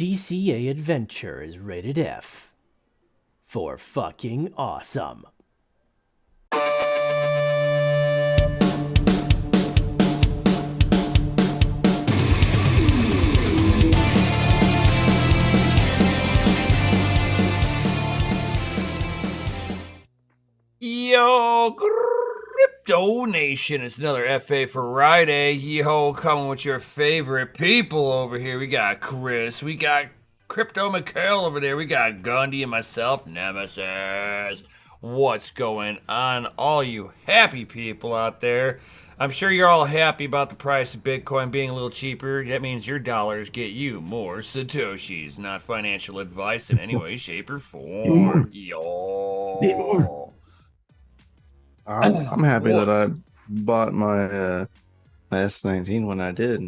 DCA adventure is rated F for fucking awesome. Yo, Crypto Nation, it's another FA Friday. Yo, coming with your favorite people over here. We got Chris, we got Crypto Mikhail over there, we got Gundy and myself, Nemesis. What's going on, all you happy people out there? I'm sure you're all happy about the price of Bitcoin being a little cheaper. That means your dollars get you more Satoshis. Not financial advice in any way, shape, or form. Yo. I'm happy that I bought my S19 when I did,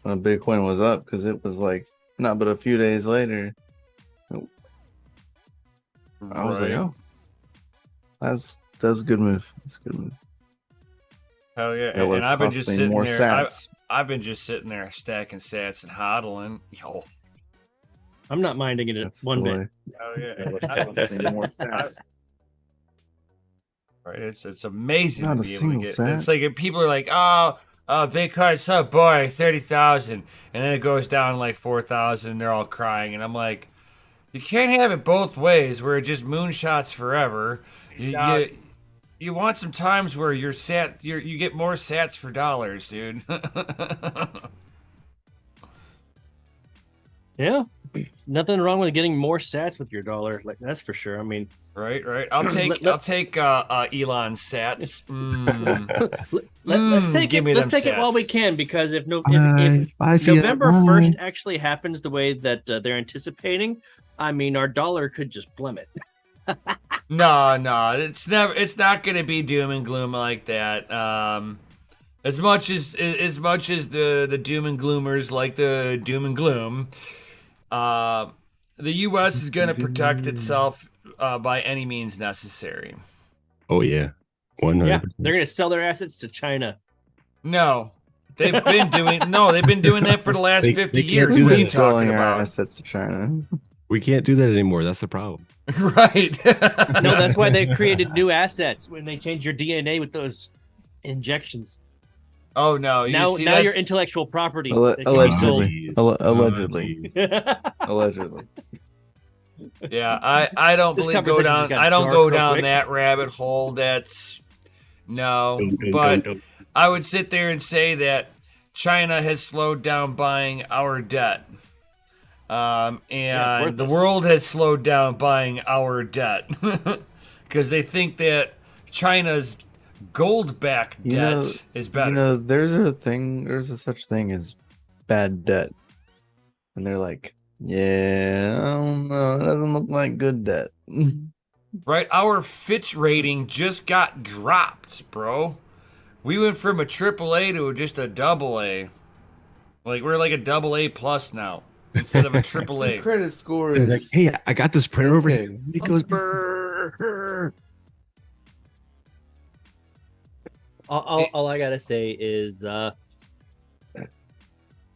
when Bitcoin was up, because it was like not but a few days later. I was like, oh, that's a good move. That's a good move. Hell yeah! And I've been just sitting there. I've been just sitting there stacking sats and hodling. Yo, I'm not minding it one bit. Oh yeah, more sats. Right, it's amazing Not to a be able to get. single It's like if people are like, oh, Bitcoin's so boring, 30,000, and then it goes down like 4,000, and they're all crying, and I'm like, you can't have it both ways, where it just moonshots forever. You want some times where you get more sats for dollars, dude. Yeah, nothing wrong with getting more sats with your dollar, like that's for sure. I mean, right. I'll take Elon's sats. Let's take it while we can, because if November 1st actually happens the way that they're anticipating, I mean, our dollar could just plummet. No, it's not going to be doom and gloom like that. As much as the doom and gloomers like the doom and gloom, the U.S. is going to protect itself by any means necessary. Oh yeah, 100%. Yeah, they're going to sell their assets to China. No, they've been doing that for the last 50 years. We've What are been you selling talking our about? assets to China. We can't do that anymore. That's the problem. Right. No, that's why they created new assets when they change your DNA with those injections. Oh no! Now your intellectual property Allegedly. Allegedly. Allegedly. Yeah, I don't go down that rabbit hole. That's but I would sit there and say that China has slowed down buying our debt. And the world has slowed down buying our debt because they think that China's gold-backed debt is better. There's a such thing as bad debt, and they're like, yeah, I don't know, it doesn't look like good debt. Right, our Fitch rating just got dropped, bro. We went from a AAA to just a AA. Like we're like a AA plus now instead of a AAA. The credit score is like, hey, I got this printer over here. It goes brrr. All I gotta say is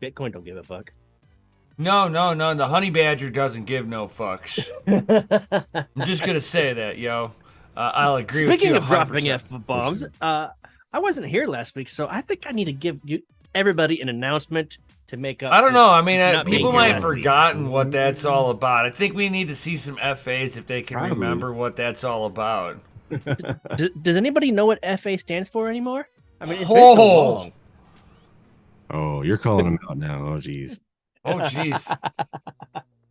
Bitcoin don't give a fuck. No. The honey badger doesn't give no fucks. I'm just gonna say that, yo. I'll agree with you. Speaking of dropping F-bombs, I wasn't here last week, so I think I need to give everybody an announcement to make up. I don't know. I mean, people might have forgotten what that's all about. I think we need to see some FAs if they can remember what that's all about. Does anybody know what FA stands for anymore? I mean, it's been so long. Oh, you're calling them out now. Oh, jeez. Oh, jeez.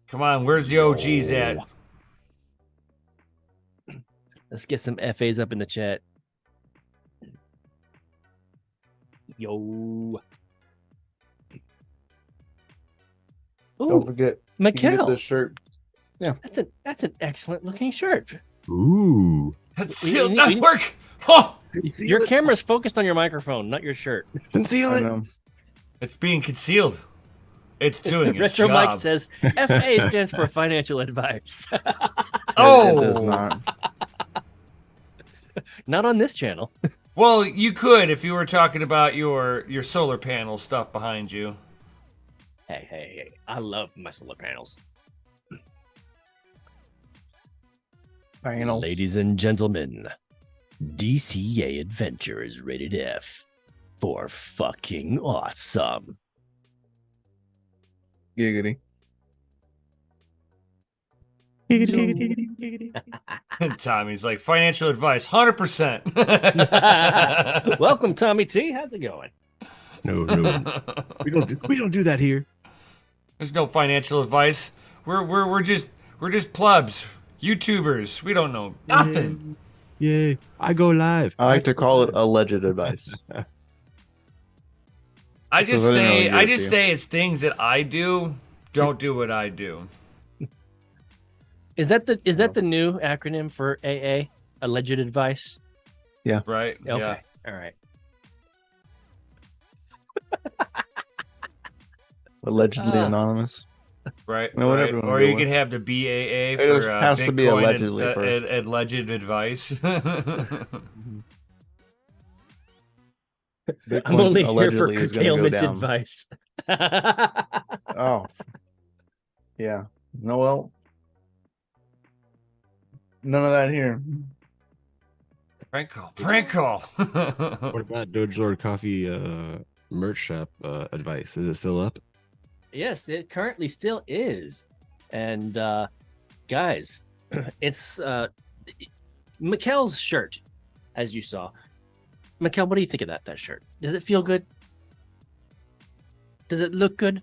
Come on, where's the OGs at? Let's get some FAs up in the chat. Yo. Ooh, don't forget, Mikhail, you get this shirt. Yeah, that's an excellent looking shirt. Ooh. Concealed network. Oh, your camera's focused on your microphone, not your shirt. Conceal it. It's being concealed. It's doing its Retro job. Mike says FA stands for financial advice. It does not. Not on this channel. Well, you could if you were talking about your solar panel stuff behind you. Hey! I love my solar panels. Ladies and gentlemen, DCA Adventure is rated F for fucking awesome. Giggity. Tommy's like, financial advice, 100%. Welcome, Tommy T. How's it going? No. we don't do that here. There's no financial advice. We're just plebs, YouTubers. We don't know nothing. Yeah. I go live. I like to call it alleged advice. I just say it's things that I do. Don't do what I do. Is that the new acronym for AA? Alleged advice? Yeah. Right. Okay. Yeah. All right. Allegedly anonymous. Right. No, right. Or you could have the BAA for it has to be allegedly first. Alleged advice. I'm only here for curtailment advice. Oh. Yeah. No, well. None of that here. Prank call. What about DogeLord Coffee merch shop advice? Is it still up? Yes, it currently still is. And guys, it's Mikkel's shirt, as you saw. Mikkel, what do you think of that shirt? Does it feel good? Does it look good?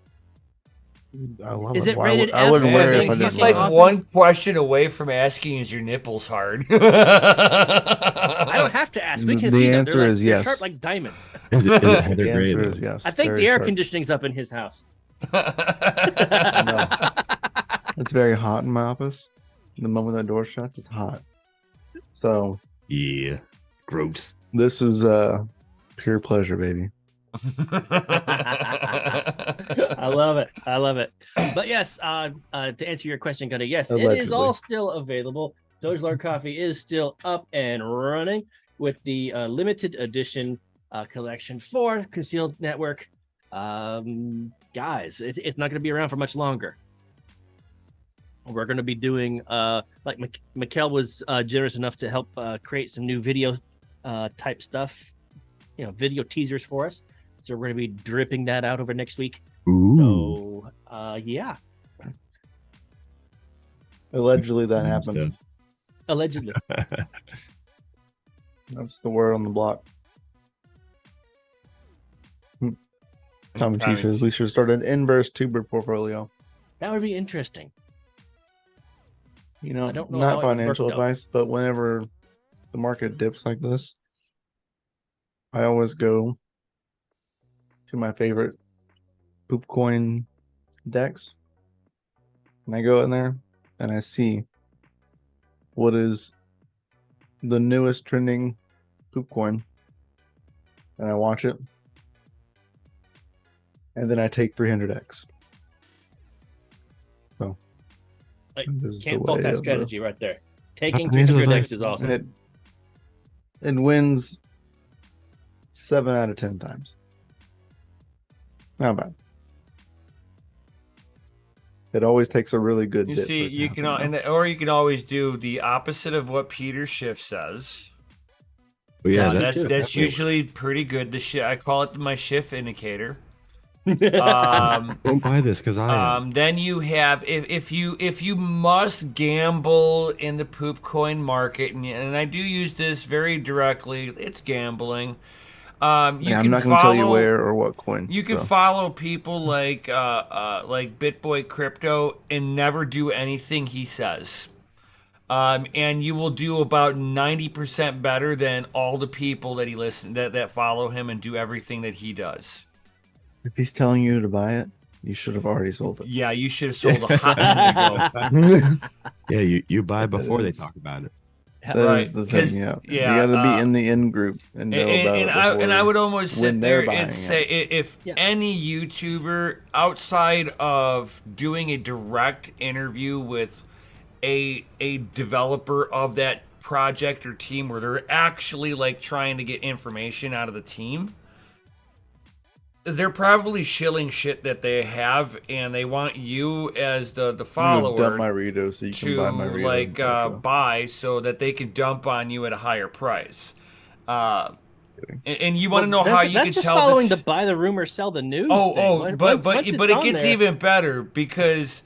I love Is it. it rated F? I wouldn't wear it if I He's didn't like love it. one question away from asking, is your nipples hard? I don't have to ask. We can The see answer them. is They're yes. sharp like diamonds. Is it Heather The Gray? answer though? is yes. I think Very the air sharp. conditioning's up in his house. No. It's very hot in my office. The moment that door shuts, it's hot. So Yeah. Gross. this is pure pleasure, baby. I love it. But yes, to answer your question, Gunnar, yes, it is Allegedly. all still available. DogeLord Coffee is still up and running with the limited edition collection for Concealed Network. Guys, it's not going to be around for much longer. We're going to be doing, like Mikkel was generous enough to help create some new video type stuff, video teasers for us. So we're going to be dripping that out over next week. Ooh. So, yeah. Allegedly, that happened. Allegedly. That's the word on the block. Tommy T says we should start an inverse tuber portfolio. That would be interesting. I don't know how Not it financial worked out. advice, but whenever the market dips like this, I always go to my favorite poop coin decks. And I go in there and I see what is the newest trending poop coin. And I watch it. And then I take 300x. So this is Can't the fault way that of strategy right there. Taking Financial 300x advice. is awesome. It wins 7 out of 10 times. Not bad. It always takes a really good. You dip see, for it to you can, happen, though. or you can always do the opposite of what Peter Schiff says. But yeah, That's usually pretty good. I call it my Schiff indicator. Don't buy this because I am. Then you have if you must gamble in the poop coin market, and I do use this very directly. It's gambling. I'm not going to tell you where or what coin. You can follow people like BitBoy Crypto and never do anything he says. And you will do about 90% better than all the people that follow him and do everything that he does. If he's telling you to buy it, you should have already sold it. Yeah, you should have sold a hot minute ago. Yeah, you buy before they talk about it. That Right, is the thing. Yeah, yeah, you got to be in the in group and know about it. And I would almost when sit they're there and buying say if any YouTuber outside of doing a direct interview with a developer of that project or team where they're actually like trying to get information out of the team, they're probably shilling shit that they have, and they want you as the I'm gonna follower dump my Rito so you can to buy my Rito. like buy so that they can dump on you at a higher price. And you want to know how you that's can just tell following this... the buy the rumor, sell the news. Oh, thing. oh, but Once it's it on gets there- even better because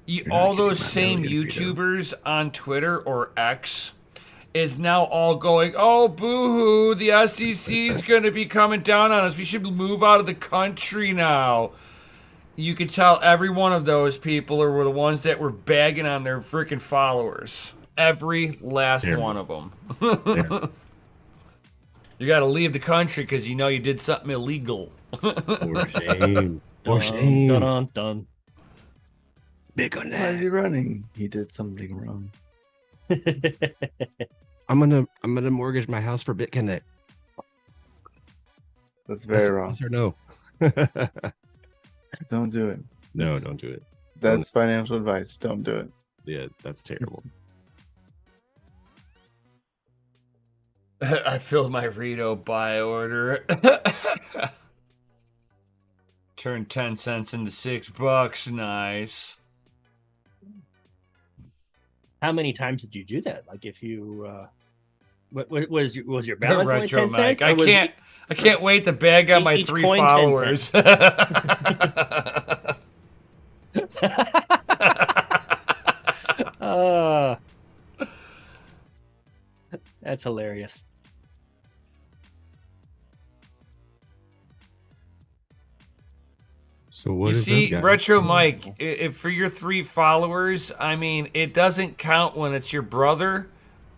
not all getting those my same million, Vito. YouTubers on Twitter or X is now all going, oh, boo-hoo, the SEC is going to be coming down on us. We should move out of the country now. You could tell every one of those people were the ones that were bagging on their freaking followers. Every last Terrible. one of them. Terrible. You got to leave the country because you know you did something illegal. For shame. For Dun, shame. dun, dun, dun. Big on Why is that. he running? He did something wrong. I'm gonna mortgage my house for BitConnect. That's very Yes- wrong. yes or no? Don't do it. No, don't do it. That's financial advice. Don't do it. Yeah, that's terrible. I filled my Rito buy order. Turned 10 cents into $6. Nice. How many times did you do that? Like, if you, what was your balance only Retro 10 Mike. cents? Or was I can't wait to bag on my each 3 coin 10 followers. That's hilarious. So what You is see, up, guys? Retro Mike, if for your 3 followers, I mean, it doesn't count when it's your brother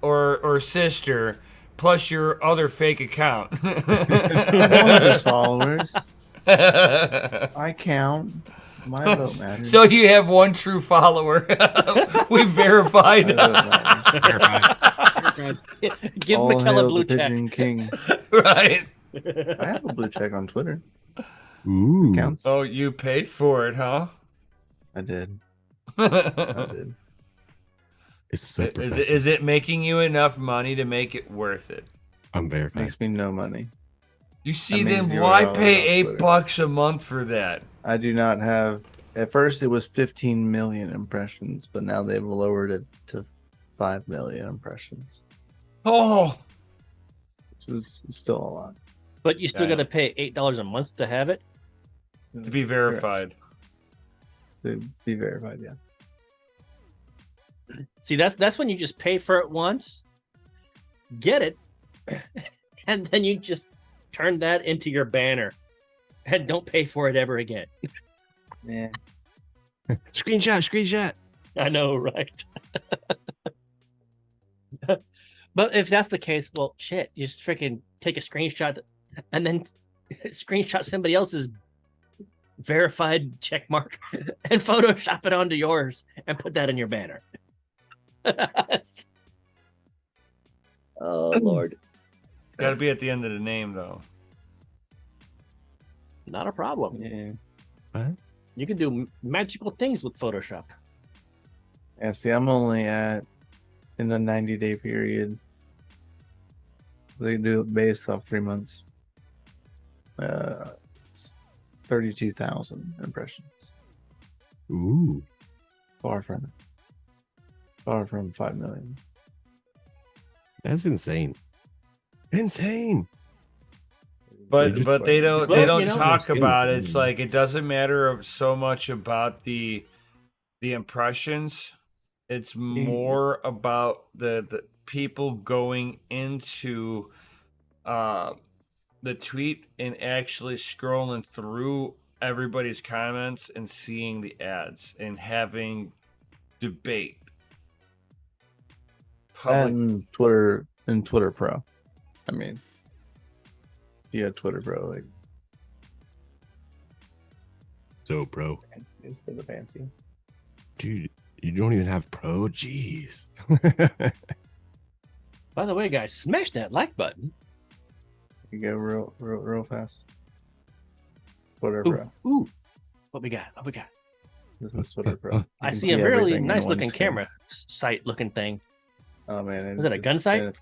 or sister plus your other fake account. One of his followers. I count. My vote matters. So you have 1 true follower. We verified. My vote matters. Give All McKella hail blue the check. Pigeon King. Right. I have a blue check on Twitter. Ooh. Counts. Oh, you paid for it, huh? I did. I did. It's so Is it making you enough money to make it worth it? I'm verified. Makes me no money. You see, That then means why $0 pay on Twitter. $8 a month for that? I do not have. At first, it was 15 million impressions, but now they've lowered it to 5 million impressions, Oh, which is still a lot. But you still Yeah. got to pay $8 a month to have it. to be verified. To be verified, yeah. See, that's when you just pay for it once, get it, and then you just turn that into your banner, and don't pay for it ever again. Yeah. Screenshot. I know, right? But if that's the case, well, shit, you just freaking take a screenshot and then screenshot somebody else's verified check mark and Photoshop it onto yours and put that in your banner. Oh, Lord. Got to be at the end of the name, though. Not a problem. Yeah. What? You can do magical things with Photoshop. Yeah. See, I'm only at in the 90-day period. They do it based off 3 months. 32,000 impressions. Ooh. Far from 5 million. That's insane. Insane. But just- but they don't Well, you know- talk about it. It's Mm. like it doesn't matter so much about the impressions. It's more about the people going into the tweet and actually scrolling through everybody's comments and seeing the ads and having debate. Public And Twitter Pro. I mean, yeah, Twitter Pro, like, So, bro, it's the fancy. dude, you don't even have pro. Jeez. By the way, guys, smash that like button. You go real fast. Twitter Ooh, Pro. ooh. What we got? What we got? This is Twitter Pro. You I can see a really everything in nice one looking screen. camera site looking thing. Oh man, Was it a gun sight? It's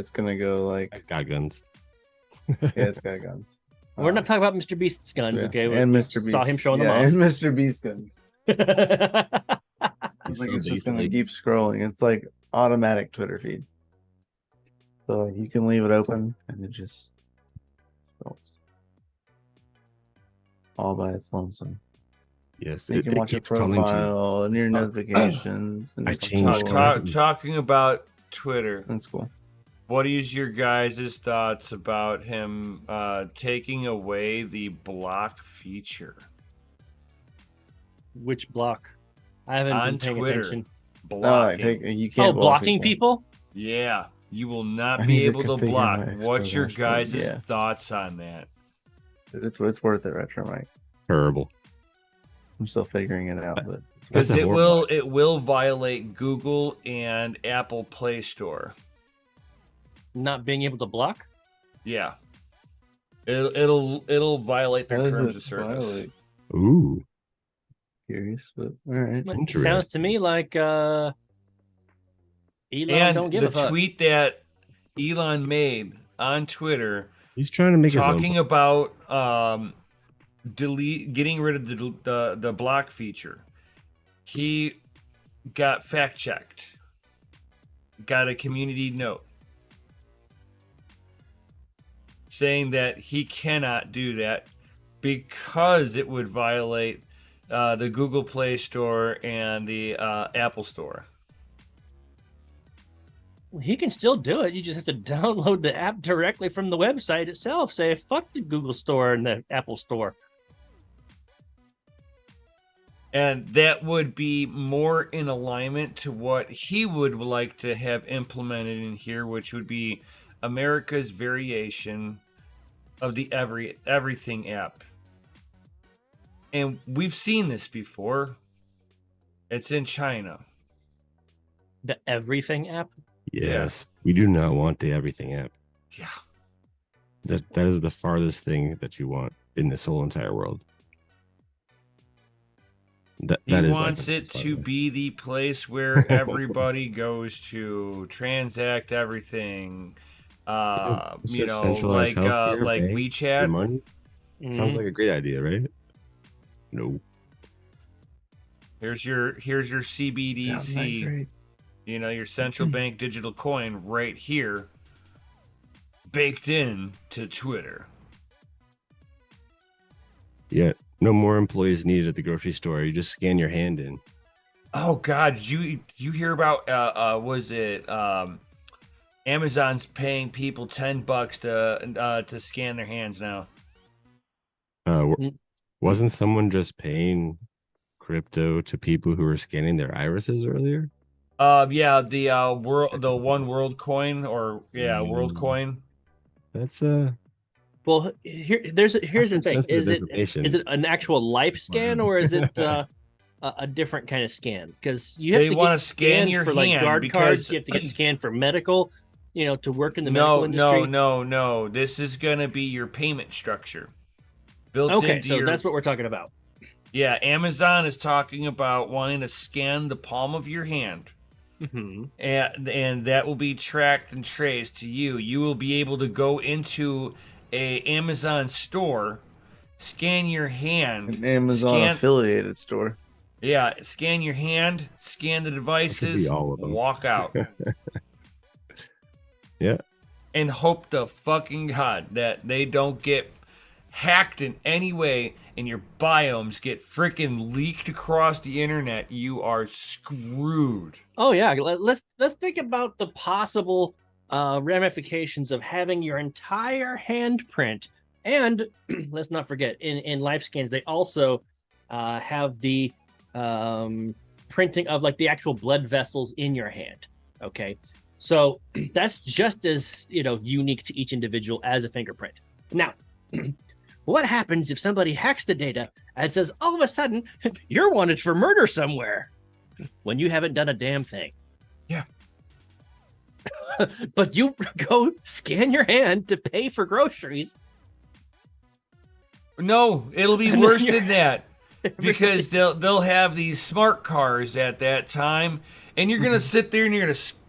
gonna go like It's got guns. yeah, it's got guns. We're not talking about Mr. Beast's guns, Yeah, okay? and We Mr. Beast. saw him showing yeah, them and Mr. Beast guns. off. I think it's just gonna keep scrolling. It's like automatic Twitter feed. So you can leave it open and it just scrolls all by its lonesome. Yes, You can watch your keeps calling to you. profile and your notifications. And I your changed control. Talking about Twitter, That's cool. what is your guys' thoughts about him taking away the block feature Which block? I haven't on been paying Twitter? attention. Blocking. You can't Oh, block blocking people? Yeah, you will not I be need to able to configure block. my What's your exposure dashboard. guys' Yeah. thoughts on that? It's worth it, Retro Mike. Terrible. I'm still figuring it out, but Because That's a it horrible will violate Google and Apple Play Store. Not being able to block? Yeah, it'll violate their How does terms it of service. violate? Ooh, Curious, but all right. It Interesting. sounds to me like Elon And don't give the a fuck. tweet that Elon made on Twitter he's trying to make talking his own. about getting rid of the block feature. He got fact checked. Got a community note saying that he cannot do that because it would violate the Google Play Store and the Apple Store. He can still do it. You just have to download the app directly from the website itself. Say, fuck the Google Store and the Apple Store. And that would be more in alignment to what he would like to have implemented in here, which would be America's variation of the everything app. And we've seen this before. It's in China. The Everything app? Yes, we do not want the everything app. Yeah. That is the farthest thing that you want in this whole entire world. That He is wants it to be the place where everybody goes to transact everything. It's You just know, centralized like healthcare, like bank, your WeChat. money. Sounds Mhm. like a great idea, right? No. Here's your Sounds like CBDC. great. You know, your central bank digital coin right here, baked in to Twitter. Yeah, no more employees needed at the grocery store. You just scan your hand in. Oh God, did you hear about was it Amazon's paying people $10 to scan their hands now? Wasn't someone just paying crypto to people who were scanning their irises earlier? Yeah, the one world coin world coin. That's Well, here's the thing: sensitive is it information. an actual life scan or is it a different kind of scan? Because you have They to wanna get scan scanned your for like hand guard because- cards. You have to get scanned for medical, to work in the medical No, industry. no. This is gonna be your payment structure. Built Okay, into so your, that's what we're talking about. Yeah, Amazon is talking about wanting to scan the palm of your hand. Mm-hmm. And that will be tracked and traced to you. You will be able to go into a Amazon store, scan your hand, An Amazon affiliated store. yeah, scan your hand, scan the devices, all of them. walk out, yeah. and hope to fucking God that they don't get hacked in any way and your biomes get freaking leaked across the internet. You are screwed. Oh yeah, let's think about the possible ramifications of having your entire handprint. And let's not forget, in life scans, they also have the printing of like the actual blood vessels in your hand. Okay, so that's just as unique to each individual as a fingerprint. Now, what happens if somebody hacks the data and says all of a sudden you're wanted for murder somewhere when you haven't done a damn thing? Yeah. But you go scan your hand to pay for groceries. No, it'll be And then worse you're- than that. Because they'll have these smart cars at that time, and you're gonna sit there and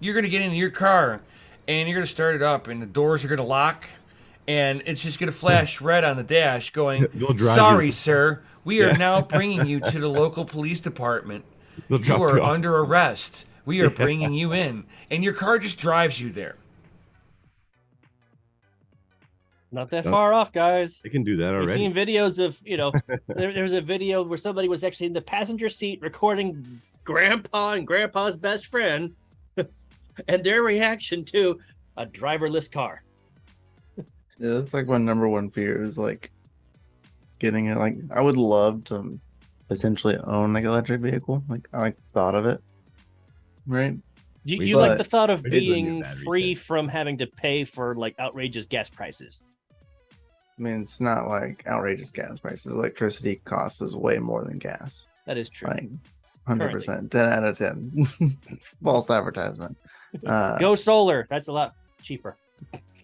you're gonna get into your car, and you're gonna start it up, and the doors are gonna lock, and it's just going to flash red on the dash going, They'll drive sorry, you. sir, we are Yeah. now bringing you to the local police department. They'll You drop are you off. under arrest. We are bringing you in. And your car just drives you there. Not that Yep. far off, guys. They can do that We've already. seen videos of, there's a video where somebody was actually in the passenger seat recording grandpa and grandpa's best friend and their reaction to a driverless car. Yeah, that's like my number one fear is like getting it. Like, I would love to potentially own like an electric vehicle. Like, I like the thought of it. Right? You like the thought of we did the new being battery free check. from having to pay for like outrageous gas prices. I mean, it's not like outrageous gas prices. Electricity costs is way more than gas. That is true. Like, 100%. 10 out of 10. False advertisement. Go solar. That's a lot cheaper.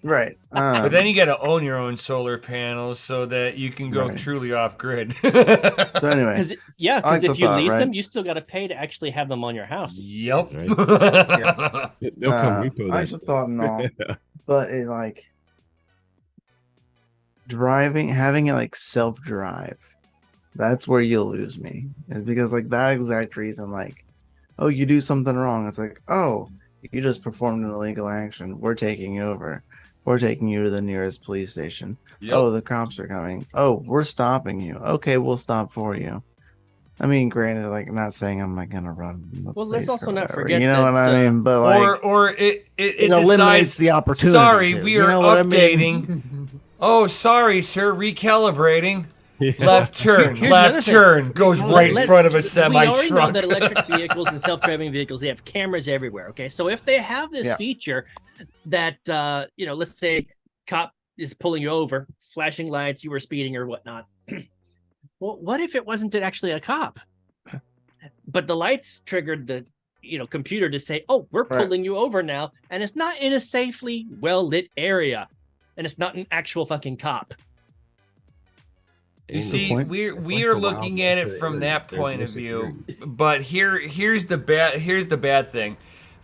Right. But then you got to own your own solar panels so that you can go Right. truly off grid. So anyway, Because I like if the you thought, lease right? them, you still got to pay to actually have them on your house. Yep. Right. Yeah. They'll come repo I that. just thought and all, but it like having it like self-drive, that's where you lose me. Is because like that exact reason, like, oh, you do something wrong, it's like, oh, you just performed an illegal action, we're taking you over, we're taking you to the nearest police station. Yep. Oh, the cops are coming, oh, we're stopping you, okay, we'll stop for you. I mean, granted, like, I'm not saying I'm like gonna run the Well, let's place also or not whatever, forget you know that, what I mean, but like, or it eliminates decides, the opportunity. sorry, to, we you are know what I mean? updating. Oh, sorry, sir, recalibrating. Yeah. Left turn, Here's another left thing. turn, goes right in front of a We semi already know truck. that electric vehicles and self-driving vehicles, they have cameras everywhere. Okay, so if they have this Yeah. feature that let's say cop is pulling you over, flashing lights, you were speeding or whatnot. Well, what if it wasn't actually a cop, but the lights triggered the computer to say, "Oh, we're Right. pulling you over now," and it's not in a safely well-lit area, and it's not an actual fucking cop. You Ain't no see, point. we It's we like are the Wild looking West at of it the from internet. that There's point no of view. security. But here's the bad thing.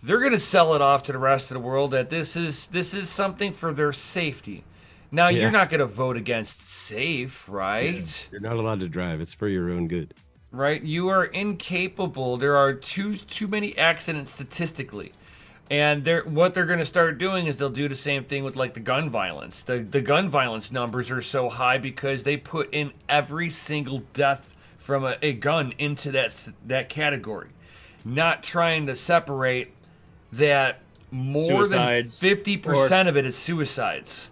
They're gonna sell it off to the rest of the world that this is something for their safety. Now Yeah. you're not gonna vote against safe, right? You're not allowed to drive. It's for your own good. Right? You are incapable. There are too many accidents statistically. And what they're going to start doing is they'll do the same thing with like the gun violence. The gun violence numbers are so high because they put in every single death from a gun into that category, not trying to separate that more Suicides than 50% of it is suicides.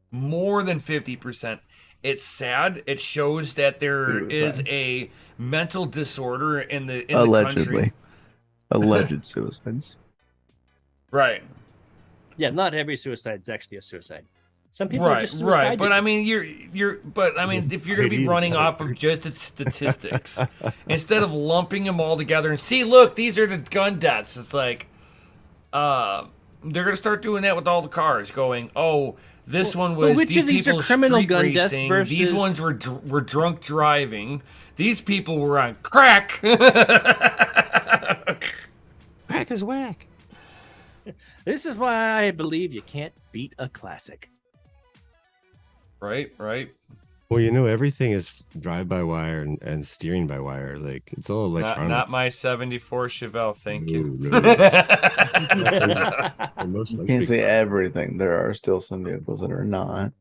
More than 50%. It's sad. It shows that there is Suicide. a mental disorder in the Allegedly. country. Alleged suicides. Right. Yeah, not every suicide is actually a suicide. Some people are Right, just right. suicidal. But I mean, but I mean, if you're going to be Maybe running not. off of just its statistics instead of lumping them all together and see, look, these are the gun deaths. It's like, they're going to start doing that with all the cars. Going, oh, this one was which of these are people criminal street gun deaths racing. These versus- ones were drunk driving. These people were on crack. Whack is whack. This is why I believe you can't beat a classic. Right. Well, everything is drive-by-wire and steering by wire. Like, it's all electronic. Not my 74 Chevelle, thank you. No. And most You like can't big say cars. everything. There are still some vehicles that are not.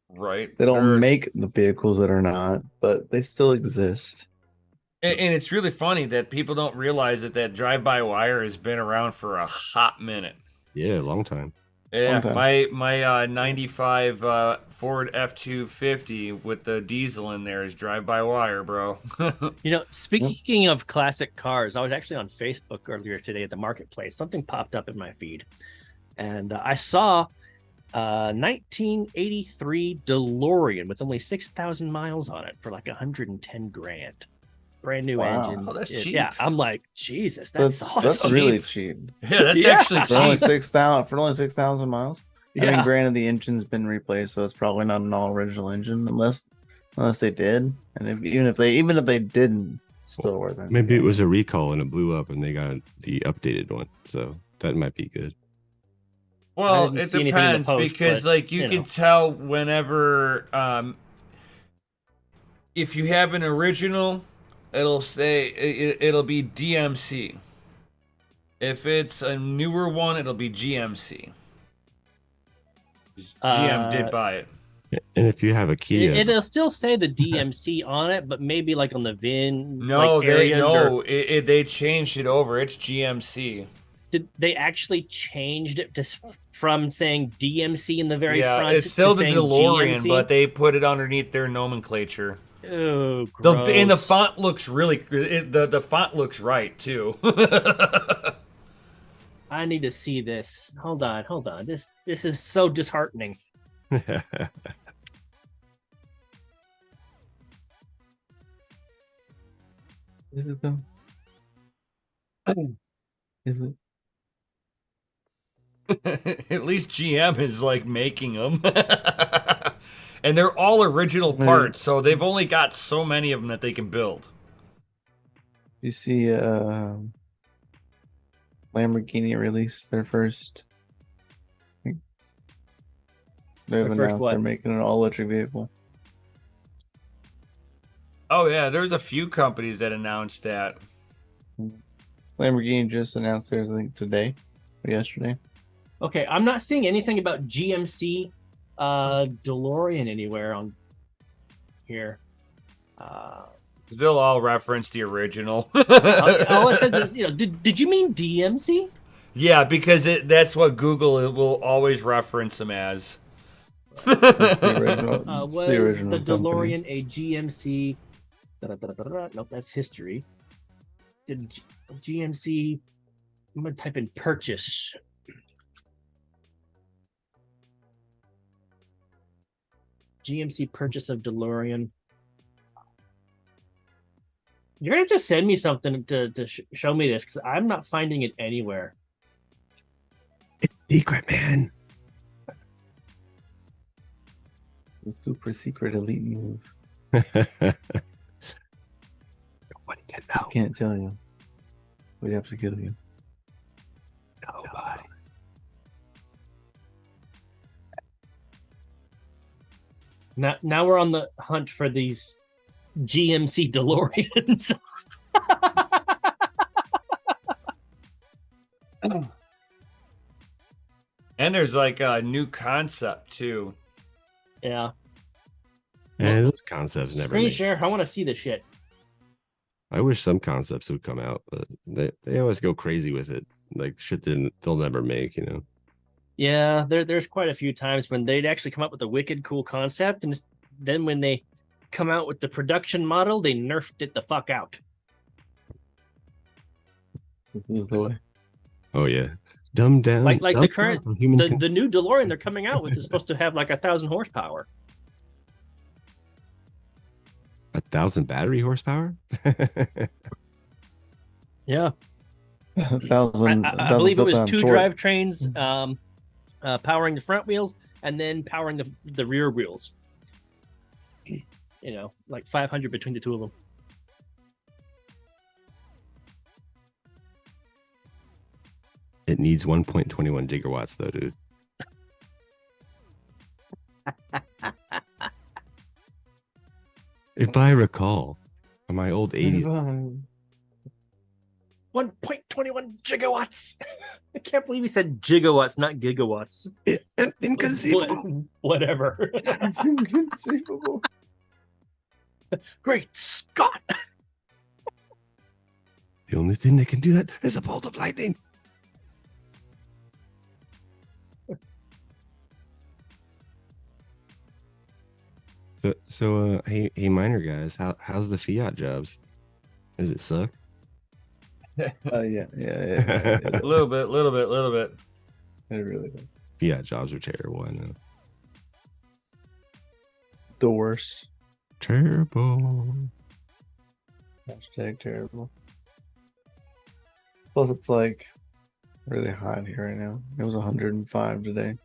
Right. They don't There- make the vehicles that are not, but they still exist. And it's really funny that people don't realize that drive-by-wire has been around for a hot minute. Yeah, a long time. Yeah, Long time. my 95 Ford F-250 with the diesel in there is drive-by-wire, bro. Speaking of classic cars, I was actually on Facebook earlier today at the marketplace. Something popped up in my feed, and I saw a 1983 DeLorean with only 6,000 miles on it for like 110 grand. Brand new Wow. engine. Oh, that's cheap. Yeah, I'm like, Jesus, that's awesome. That's really cheap. Yeah, that's Yeah. actually For only cheap. 6,000 miles. I mean, Yeah. granted, the engine's been replaced, so it's probably not an all original engine, unless they did. And even if they didn't, it's still worth it. Maybe it was a recall and it blew up and they got the updated one. So that might be good. Well, didn't it see anything in the depends post, because but, like you you can know. tell whenever if you have an original, it'll say it'll be DMC. If it's a newer one, it'll be GMC. GM did buy it. And if you have a Kia, It'll still say the DMC on it, but maybe like on the VIN No, like areas or they changed it over. It's GMC. did they actually changed it from saying DMC in the very Yeah, front it's still to the saying DeLorean, GMC? but they put it underneath their nomenclature. Oh, gross. And the font looks really the font looks right too. I need to see this. Hold on. This is so disheartening. Is it though? Is it? At least GM is like making them. And they're all original parts, so they've only got so many of them that they can build. You see, Lamborghini released their first. They've Their first announced what? they're making an all-electric vehicle. Oh yeah, there's a few companies that announced that. Lamborghini just announced theirs, I think, today or yesterday. Okay, I'm not seeing anything about GMC DeLorean anywhere on here. They'll all reference the original. All it says is, did you mean DMC? Yeah, because that's what Google will always reference them as. It's the original. It's Was the original the company. DeLorean a GMC? Nope, that's history. Did GMC? I'm gonna type in purchase. GMC purchase of DeLorean. You're gonna have to send me something to show me this because I'm not finding it anywhere. It's secret, man. The super secret elite move. Nobody can I know. can't tell you. We'd have to kill you. Nobody. Now we're on the hunt for these GMC DeLoreans. And there's like a new concept too. Yeah. Yeah, those concepts never. Screen Make. share. I want to see this shit. I wish some concepts would come out, but they always go crazy with it. Like shit they'll never make, you know. Yeah, there's quite a few times when they'd actually come up with a wicked cool concept, and then when they come out with the production model, they nerfed it the fuck out. This is the way. Oh yeah. Dumb down. Like the dumb current down human the new DeLorean they're coming out with is supposed to have like 1,000 horsepower. 1,000 battery horsepower? Yeah. 1,000. I believe it was two torque. drivetrains powering the front wheels and then powering the rear wheels. Like 500 between the two of them. It needs 1.21 gigawatts though, dude. If I recall, on my old 80s, 1.21 gigawatts. I can't believe he said gigawatts, not gigawatts. inconceivable. Whatever. Inconceivable. Great Scott. The only thing that can do that is a bolt of lightning. So, hey, miner guys, how's the fiat jobs? Does it suck? Yeah. A little bit. It really does. Fiat jobs are terrible. I know. The worst. Terrible. Hashtag terrible. Plus, it's like really hot here right now. It was 105 today.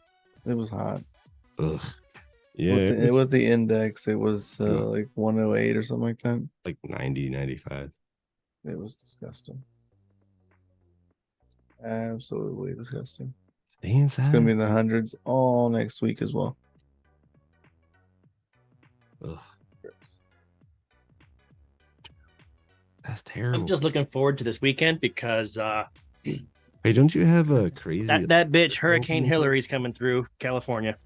It was hot. Ugh. Yeah, With the index, it was like 108 or something like that. like 90, 95. It was disgusting. Absolutely disgusting. Stay inside. It's gonna be in the hundreds all next week as well. Ugh. That's terrible. I'm just looking forward to this weekend because Hey, don't you have a crazy that bitch Hurricane Hillary's coming through California.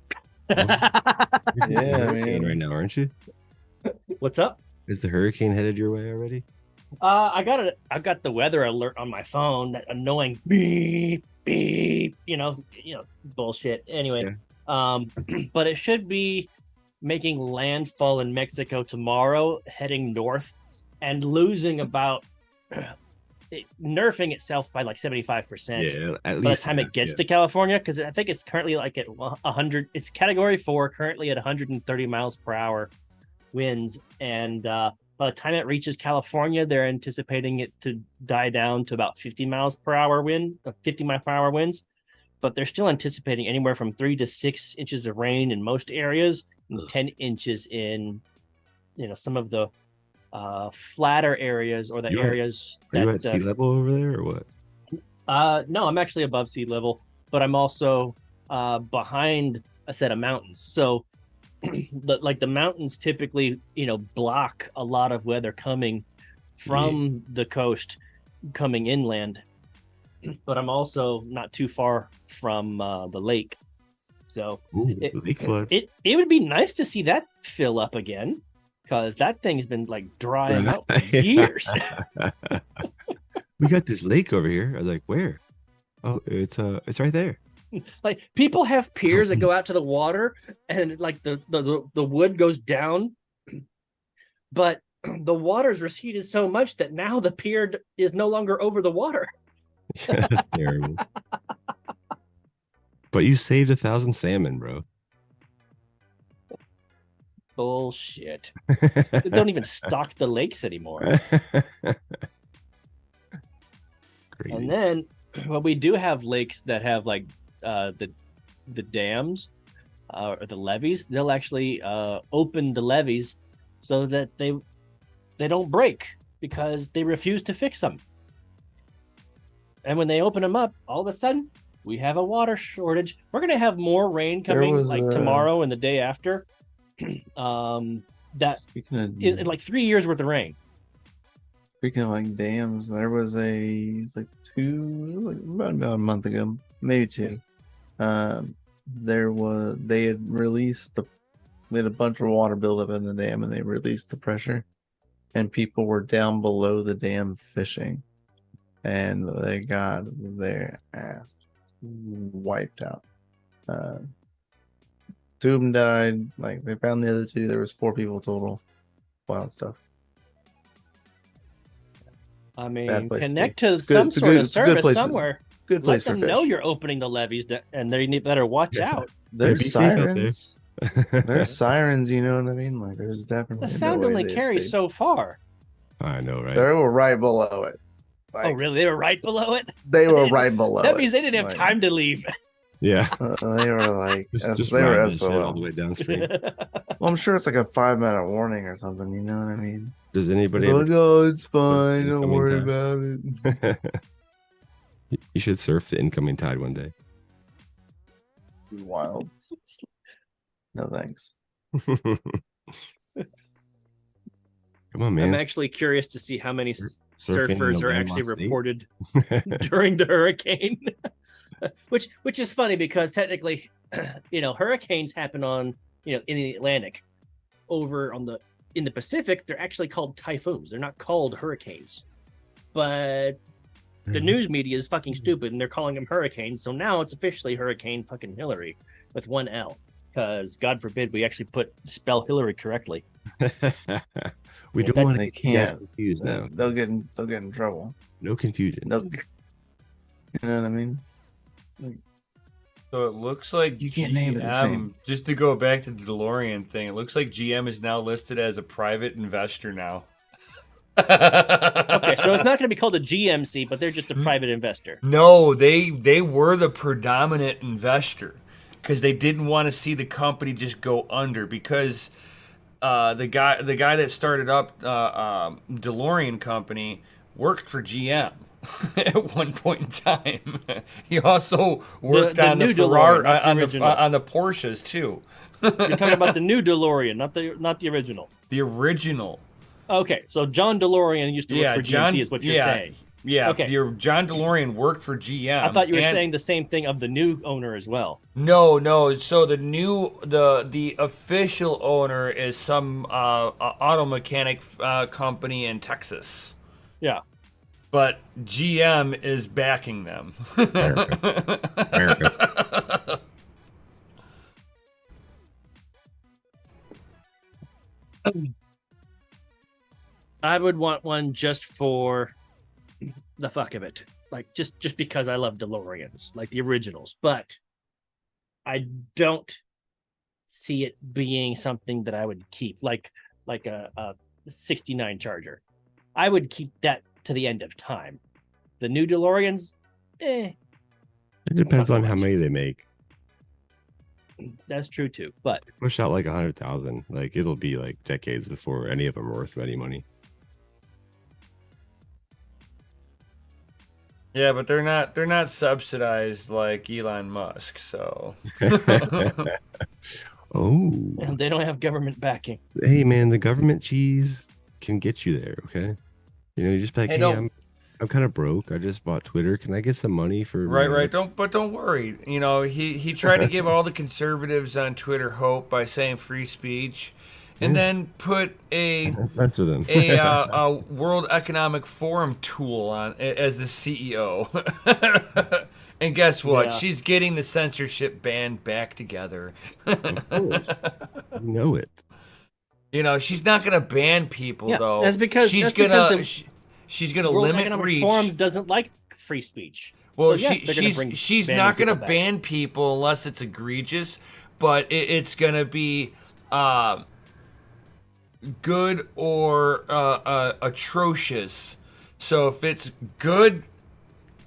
You're Yeah, hurricane man. right now, aren't you? What's up? Is the hurricane headed your way already? I got the weather alert on my phone, that annoying beep beep, bullshit. Anyway, but it should be making landfall in Mexico tomorrow, heading north, and losing about nerfing itself by like 75%. Yeah, at least by the time it gets to California, because I think it's currently like at 100. It's Category 4, currently at 130 miles per hour winds, and by the time it reaches California, they're anticipating it to die down to about 50 miles per hour wind, 50 mile per hour winds. But they're still anticipating anywhere from 3 to 6 inches of rain in most areas, and 10 inches in, some of the flatter areas or the areas. Are you at sea level over there or what? No, I'm actually above sea level, but I'm also behind a set of mountains. So the mountains typically, block a lot of weather coming from the coast coming inland. But I'm also not too far from the lake. So lake floods. It would be nice to see that fill up again, because that thing's been like drying out for years. We got this lake over here. I was like, where? Oh, it's right there. Like, people have piers that go out to the water, and like the wood goes down, but the water's receded so much that now the pier is no longer over the water. That's terrible. But you saved 1,000 salmon, bro. Bullshit. They don't even stock the lakes anymore. Crazy. And then, well, we do have lakes that have like the dams or the levees. They'll actually open the levees so that they don't break, because they refuse to fix them. And when they open them up, all of a sudden we have a water shortage. We're gonna have more rain coming tomorrow and the day after. In like 3 years worth of rain. Speaking of like dams, there was about a month ago, maybe 2. They had released we had a bunch of water buildup in the dam, and they released the pressure, and people were down below the dam fishing, and they got their ass wiped out. 2 of them died. Like, they found the other 2. There was 4 people total. Wild stuff. I mean, connect to some sort of service somewhere. Good place Let for them know fish. you're opening the levees, and they better watch out. There's sirens. There's sirens, you know what I mean? Like, there's definitely The sound only carries so far. I know, right? They were right below it. Like, oh, really? They were right below it? They were right below That it. means they didn't have time to leave. Yeah. They were like, just they were riding that shit all SOL. the way downstream. Well, I'm sure it's like a 5-minute warning or something, you know what I mean? Does anybody Like, ever oh, it's fine. the Don't incoming worry tide? about it. You should surf the incoming tide one day. Wild. No thanks. Come on, man. I'm actually curious to see how many Surfing surfers in a are actually landlocked state? reported during the hurricane. which is funny, because technically, hurricanes happen on, in the Atlantic. Over in the Pacific, they're actually called typhoons. They're not called hurricanes. But the news media is fucking stupid, and they're calling them hurricanes. So now it's officially Hurricane fucking Hillary with 1 L. Because God forbid we actually spell Hillary correctly. We don't want to They get you guys can't. confused now. They'll get in trouble. No confusion. You know what I mean? So it looks like You can't name it the same. Just to go back to the DeLorean thing, it looks like GM is now listed as a private investor now. Okay, so it's not going to be called a GMC, but they're just a private investor. No, they were the predominant investor, because they didn't want to see the company just go under, because the guy that started up DeLorean company worked for GM. at one point in time. He also worked the on the new Ferrari, DeLorean, not the on original. on the Porsches too. You're talking about the new DeLorean, not the original. The original. Okay, so John DeLorean used to work for GMC, is what you're saying. Yeah, Okay. John DeLorean worked for GM. I thought you were saying the same thing of the new owner as well. No. So the official owner is some auto mechanic company in Texas. Yeah. But GM is backing them. America. I would want one just for the fuck of it, like just because I love DeLoreans, like the originals. But I don't see it being something that I would keep, like a '69 Charger. I would keep that to the end of time. The new DeLoreans, It depends Not so on how much. many they make. That's true too. But Push out like 100,000. Like it'll be like decades before any of them are worth any money. Yeah, but they're not subsidized like Elon Musk, so Oh, they don't have government backing. hey man, the government cheese can get you there. Okay, you just be like, Hey, hey, don't- I'm kind of broke. I just bought Twitter. Can I get some money for right. Don't worry. He tried to give all the conservatives on Twitter hope by saying free speech, and then put a Censor them. a World Economic Forum tool on as the CEO. And guess what? Yeah. She's getting the censorship band back together. Of course, you know it. She's not gonna ban people Yeah, though. that's because- she's that's because gonna the she's gonna World limit Economic reach. Forum doesn't like free speech. Well, So, yes, they're gonna bring she's banning not going to people back. ban people unless it's egregious, but it's going to be good or atrocious. So if it's good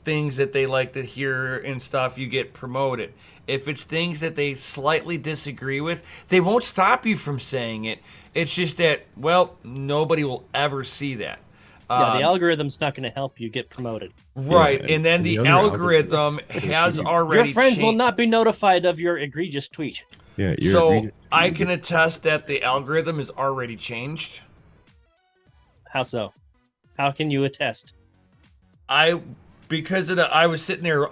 things that they like to hear and stuff, you get promoted. If it's things that they slightly disagree with, they won't stop you from saying it. It's just that, well, nobody will ever see that. Yeah, the algorithm's not going to help you get promoted. Right, Yeah, and then and the the other algorithm algorithm has you- already Your friends will changed. not be notified of your egregious tweet. Yeah, you're So egregious. I can attest that the algorithm is already changed. How so? How can you attest? Because of I was sitting there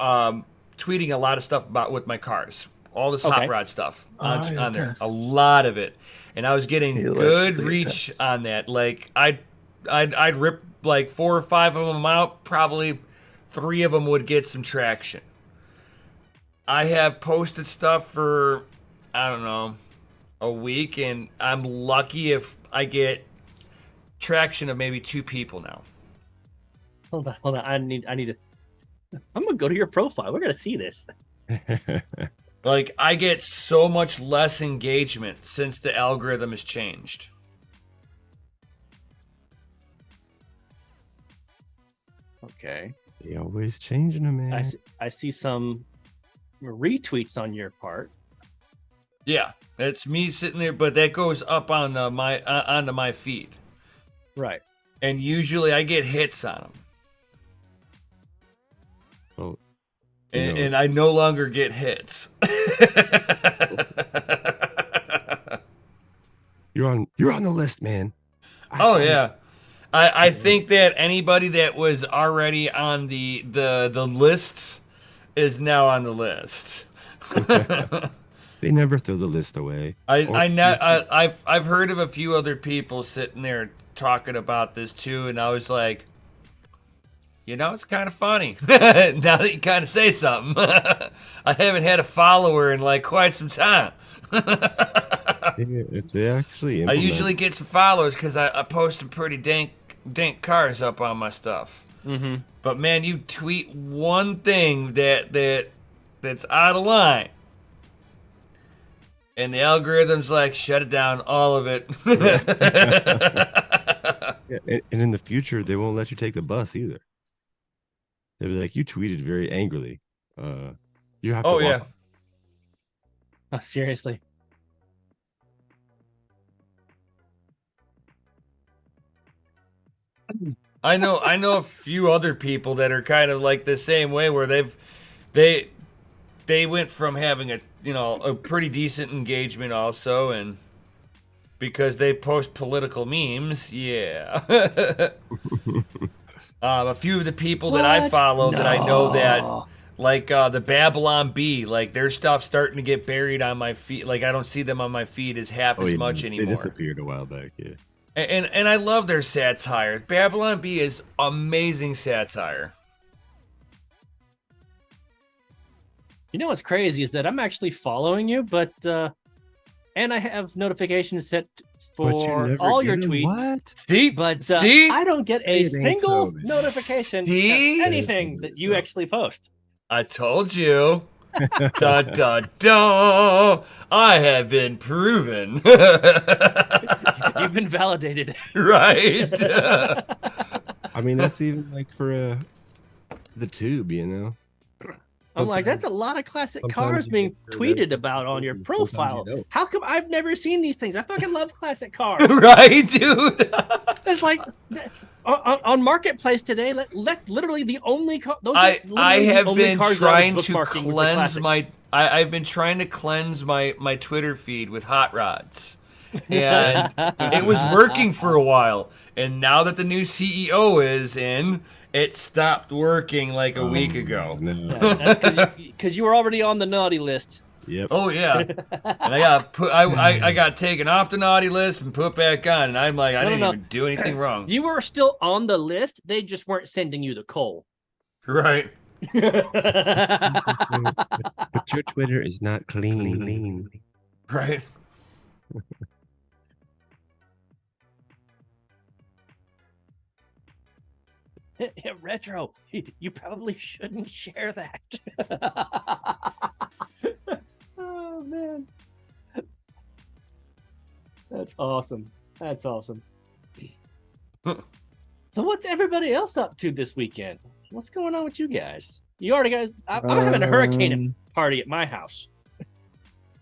tweeting a lot of stuff about with my cars, all this hot Okay. rod stuff I on there, attest. a lot of it, and I was getting He good allegedly reach attests. on that. Like I'd rip like 4 or 5 of them out. Probably 3 of them would get some traction. I have posted stuff for, I don't know, a week, and I'm lucky if I get traction of maybe 2 people now. Hold on. I need to. I'm gonna go to your profile. We're gonna see this. Like, I get so much less engagement since the algorithm has changed. Okay. They always changing them, man. I see some retweets on your part. Yeah, that's me sitting there, but that goes up on onto my feed, Right. and usually I get hits on them, Oh, and I no longer get hits. you're on the list, man. Oh yeah, I think that anybody that was already on the list is now on the list. They never throw the list away. I've heard of a few other people sitting there talking about this too, and I was like, it's kind of funny now that you kind of say something. I haven't had a follower in like quite some time. They actually I implement- usually get some followers because I post some pretty dank cars up on my stuff. Mm-hmm. But man, you tweet one thing that's out of line, and the algorithm's like, shut it down, all of it. Yeah, and in the future, they won't let you take the bus either. They'll be like, you tweeted very angrily. You have to Oh walk. yeah. Oh, seriously. I know a few other people that are kind of like the same way, where they went from having a pretty decent engagement also, and because they post political memes, yeah. A few of the people that I What? follow that I know that, No. like the Babylon Bee, like their stuff's starting to get buried on my feed. Like I don't see them on my feed as half as much They anymore. disappeared a while back. Yeah. And I love their satire. Babylon Bee is amazing satire. You know what's crazy is that I'm actually following you, but and I have notifications set But you for never all get your 'em? tweets. What? See, But see, I don't get a It ain't single so, man. notification See? of anything that you So. actually post. I told you. Da da da! I have been proven. You've been validated. Right. I mean, that's even like for the tube, you know. I'm like, Sometimes- that's a lot of classic sometimes cars you being get your tweeted notifications about on your and sometimes you profile. don't. How come I've never seen these things? I fucking love classic cars. Right, dude. It's like on Marketplace today. That's literally the only car. I have been trying to bookmarking was the cleanse classics. I've been trying to cleanse my Twitter feed with hot rods. And it was working for a while. And now that the new CEO is in, it stopped working like a week ago. No. Yeah, that's because you were already on the naughty list. Yep. Oh yeah. And I got taken off the naughty list and put back on, and I'm like, I didn't even do anything wrong. You were still on the list. They just weren't sending you the coal. Right. But your Twitter is not clean. Right. Retro, you probably shouldn't share that. Oh man, that's awesome. That's awesome. So what's everybody else up to this weekend? What's going on with you guys? I'm having a hurricane party at my house.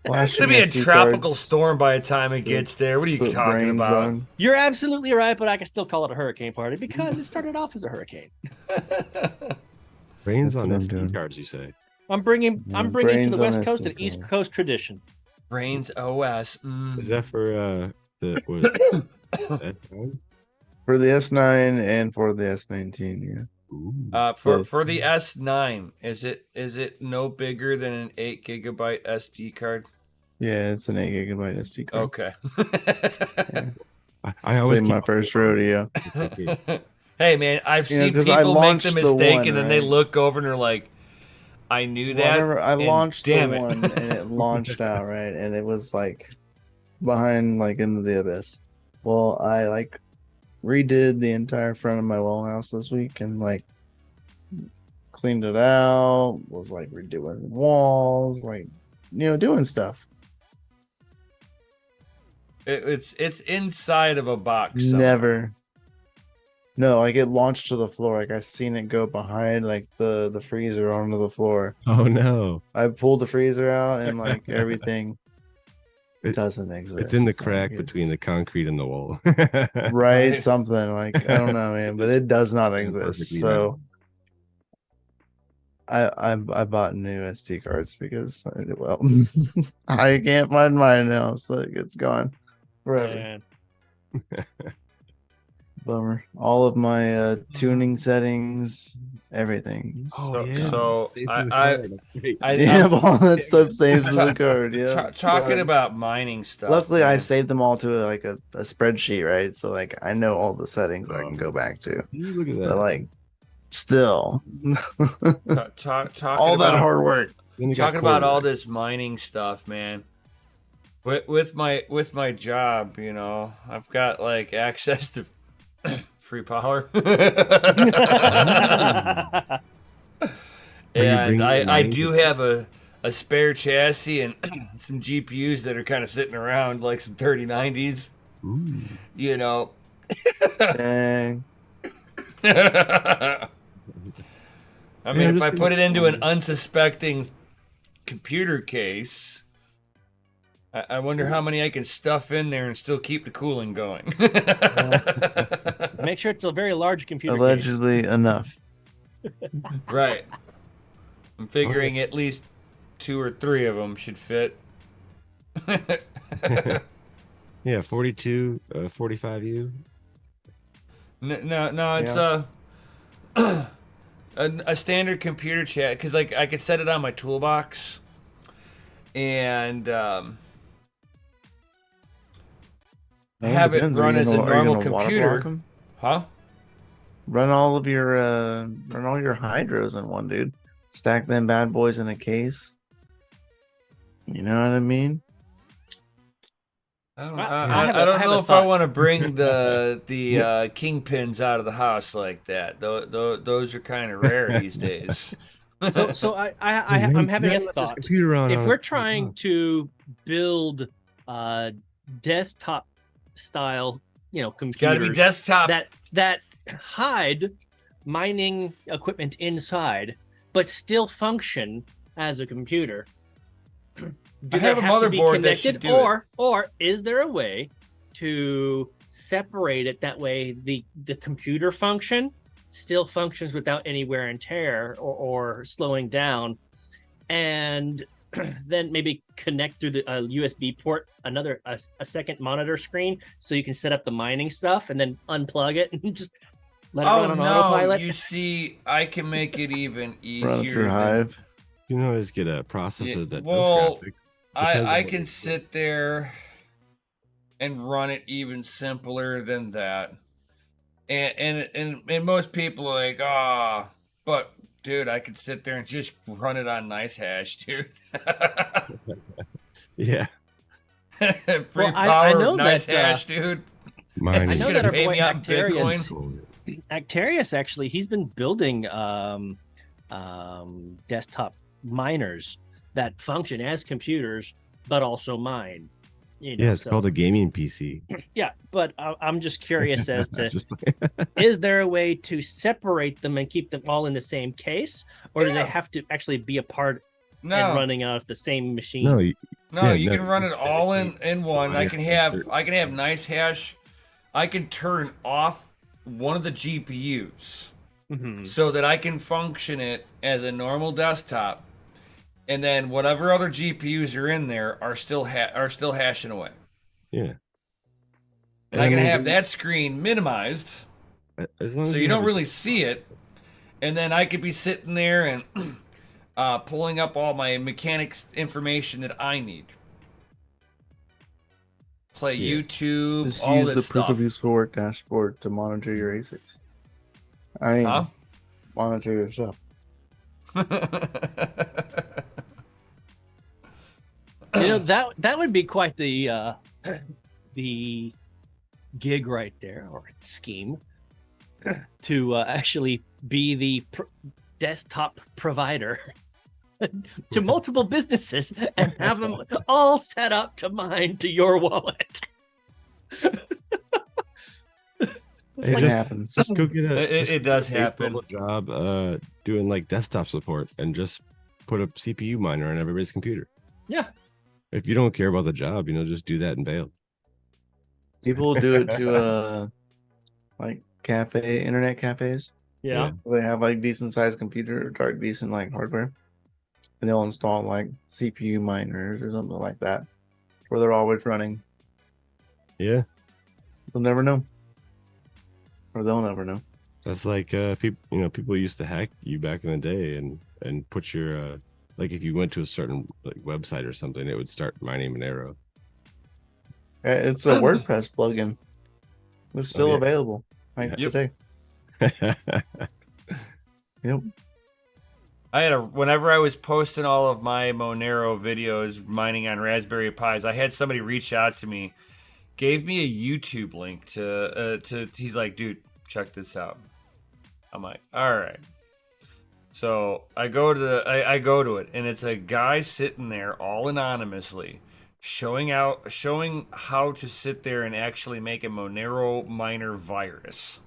It's gonna be a tropical storm by the time it gets there. What are you talking about? You're absolutely right, but I can still call it a hurricane party because it started off as a hurricane. Rains That's on what I'm SD doing. cards, you say? I'm bringing to brains the on West SD Coast an East card. Coast tradition. Brains OS. Is that for the S9? For the S9 and for the S19, yeah. Ooh. For the S9, is it no bigger than an 8 gigabyte SD card? Yeah, it's an 8 gigabyte SD card. Okay. I always Played my keep- first rodeo. Hey man, I've You know, seen 'cause I people make launched the the mistake one, and then they right? look over and they're like, I knew that. Whenever I and launched the damn it. one and it launched out, right? And it was like behind like into the abyss. Well, I like redid the entire front of my well house this week and like cleaned it out, was like redoing walls, like doing stuff. It's inside of a box. somewhere. Never. No, like it launched to the floor. Like I seen it go behind like the freezer onto the floor. Oh no! I pulled the freezer out and like everything It- doesn't exist. It's in the Like, crack between the it's- concrete and the wall. right, something like I don't know, man, but it does not exist. Perfectly So I bought new SD cards because well I can't find mine now, so it's gone forever. Man. Bummer. All of my tuning settings, everything. So- so Saved I- in the I- card. Great. I- Yeah, all that stuff saves to the card. Yeah. Talking Sucks. about mining stuff. Luckily, I man. saved them all to like a spreadsheet, right? So like I know all the settings I can go back to. Look at But that. like, still, Talking all that about- hard work. Then you got Talking about all quarterback. this mining stuff, man. With my job, I've got like access to free power. Are you And bringing I your mining do to- have a spare chassis and some GPUs that are kind of sitting around, like some 3090s, Ooh. Dang. I mean, I'm if I just put gonna- it into an unsuspecting computer case, I wonder how many I can stuff in there and still keep the cooling going. Make sure it's a very large computer case. Allegedly enough. Right. I'm figuring at least 2 or 3 of them should fit. Yeah, 42, 45U. No, it's a standard computer chat because like I could set it on my toolbox, and have it run as a normal computer. Huh? Run all your hydros in one, dude. Stack them bad boys in a case. You know what I mean? I don't know if I want to bring the kingpins out of the house like that. Those are kind of rare these days. So I'm having a thought. If we're trying to build desktop style, computers, Got to be desktop that hide mining equipment inside, but still function as a computer. Do I have a motherboard that should do it. Or is there a way to separate it that way the computer function still functions without any wear and tear or slowing down, and then maybe connect through the USB port a second monitor screen so you can set up the mining stuff and then unplug it and just let it run on autopilot? You see, I can make it even easier. Run through Hive. You can always get a processor that does graphics. I can sit there and run it even simpler than that. And most people are like, but dude, I could sit there and just run it on NiceHash, dude. Yeah. Free power of NiceHash, dude. Mine I is know gonna that our pay boy me out in Bitcoin. Actarius, actually, he's been building desktop miners that function as computers but also mine. Yeah, it's called a gaming PC. Yeah, but I'm just curious as to is there a way to separate them and keep them all in the same case, or do they have to actually be apart and running out of the same machine? You can run it all in one. I can have NiceHash. I can turn off one of the GPUs so that I can function it as a normal desktop, and then whatever other GPUs are in there are still hashing away. Yeah. And I can have that screen minimized so you don't really see it, and then I could be sitting there and pulling up all my mechanics information that I need. Play YouTube, Just all use this the stuff. proof of useful work dashboard to monitor your ASICs. I mean, monitor your stuff. That would be quite the gig right there, or scheme, to actually be the desktop provider to multiple businesses and have them all set up to mine to your wallet. It happens. Just go get it does happen. Job doing like desktop support and just put a CPU miner on everybody's computer. Yeah. If you don't care about the job, just do that and bail. People do it to like internet cafes. Yeah. They have like decent sized computer or decent like hardware. And they'll install like CPU miners or something like that, where they're always running. Yeah. They'll never know. Or they'll never know. That's like people used to hack you back in the day and put your like if you went to a certain like website or something, it would start mining Monero. It's a WordPress plugin. It's still available today. Yep. Whenever I was posting all of my Monero videos mining on Raspberry Pis, I had somebody reach out to me, gave me a YouTube link to he's like, dude, check this out. I'm like, all right. So I go to it, and it's a guy sitting there all anonymously showing how to sit there and actually make a Monero miner virus.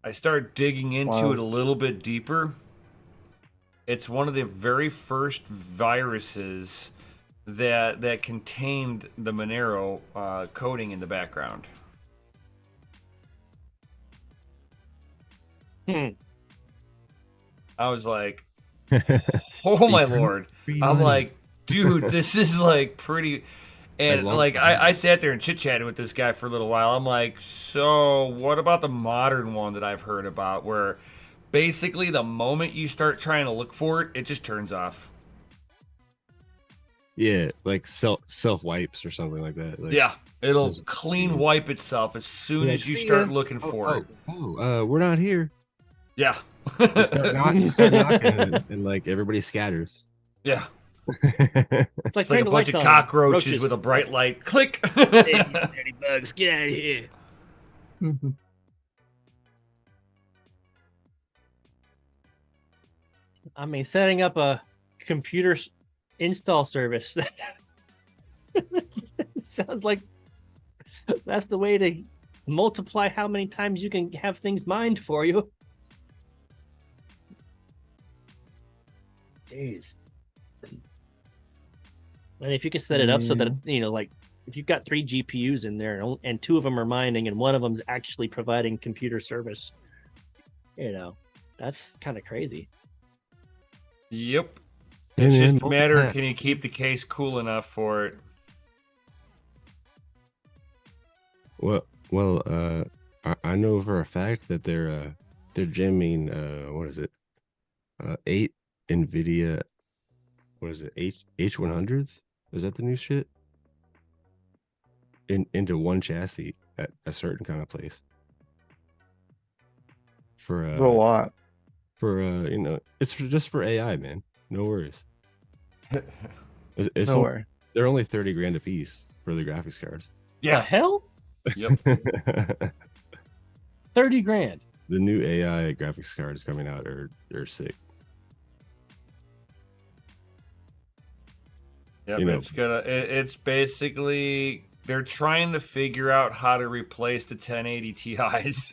I start digging into it a little bit deeper. It's one of the very first viruses that contained the Monero coding in the background. Hmm. I was like, oh my lord. Free I'm money. like, dude, this is like pretty. As And long like as I sat there and chit chatted with this guy for a little while. I'm like, so what about the modern one that I've heard about where basically the moment you start trying to look for it, it just turns off. Yeah, like self wipes or something like that. Like, Yeah, it'll just- clean wipe itself as soon Like, as you "See start ya." looking for it. We're not here. Yeah. You start knocking, and like everybody scatters. Yeah. It's like It's like a turn the bunch lights of on. cockroaches Roaches. with a bright light. Click. Hey, you dirty bugs, get out of here. I mean, setting up a computer install service sounds like that's the way to multiply how many times you can have things mined for you. Jeez. And if you can set it up so that, like if you've got 3 GPUs in there and 2 of them are mining and one of them's actually providing computer service, that's kind of crazy. Yep. And It's then just a matter of multi-pack. can you keep the case cool enough for it? Well, I know for a fact that they're jamming what is it? 8 NVIDIA, what is it? H100s? Is that the new shit? Into one chassis at a certain kind of place. For It's a lot. it's just for AI, man. No worries. It's No worry. they're only 30 grand a piece for the graphics cards. The Yeah. hell? Yep. 30 grand. The new AI graphics cards coming out are sick. Yep. You know. It's basically they're trying to figure out how to replace the 1080 Ti's.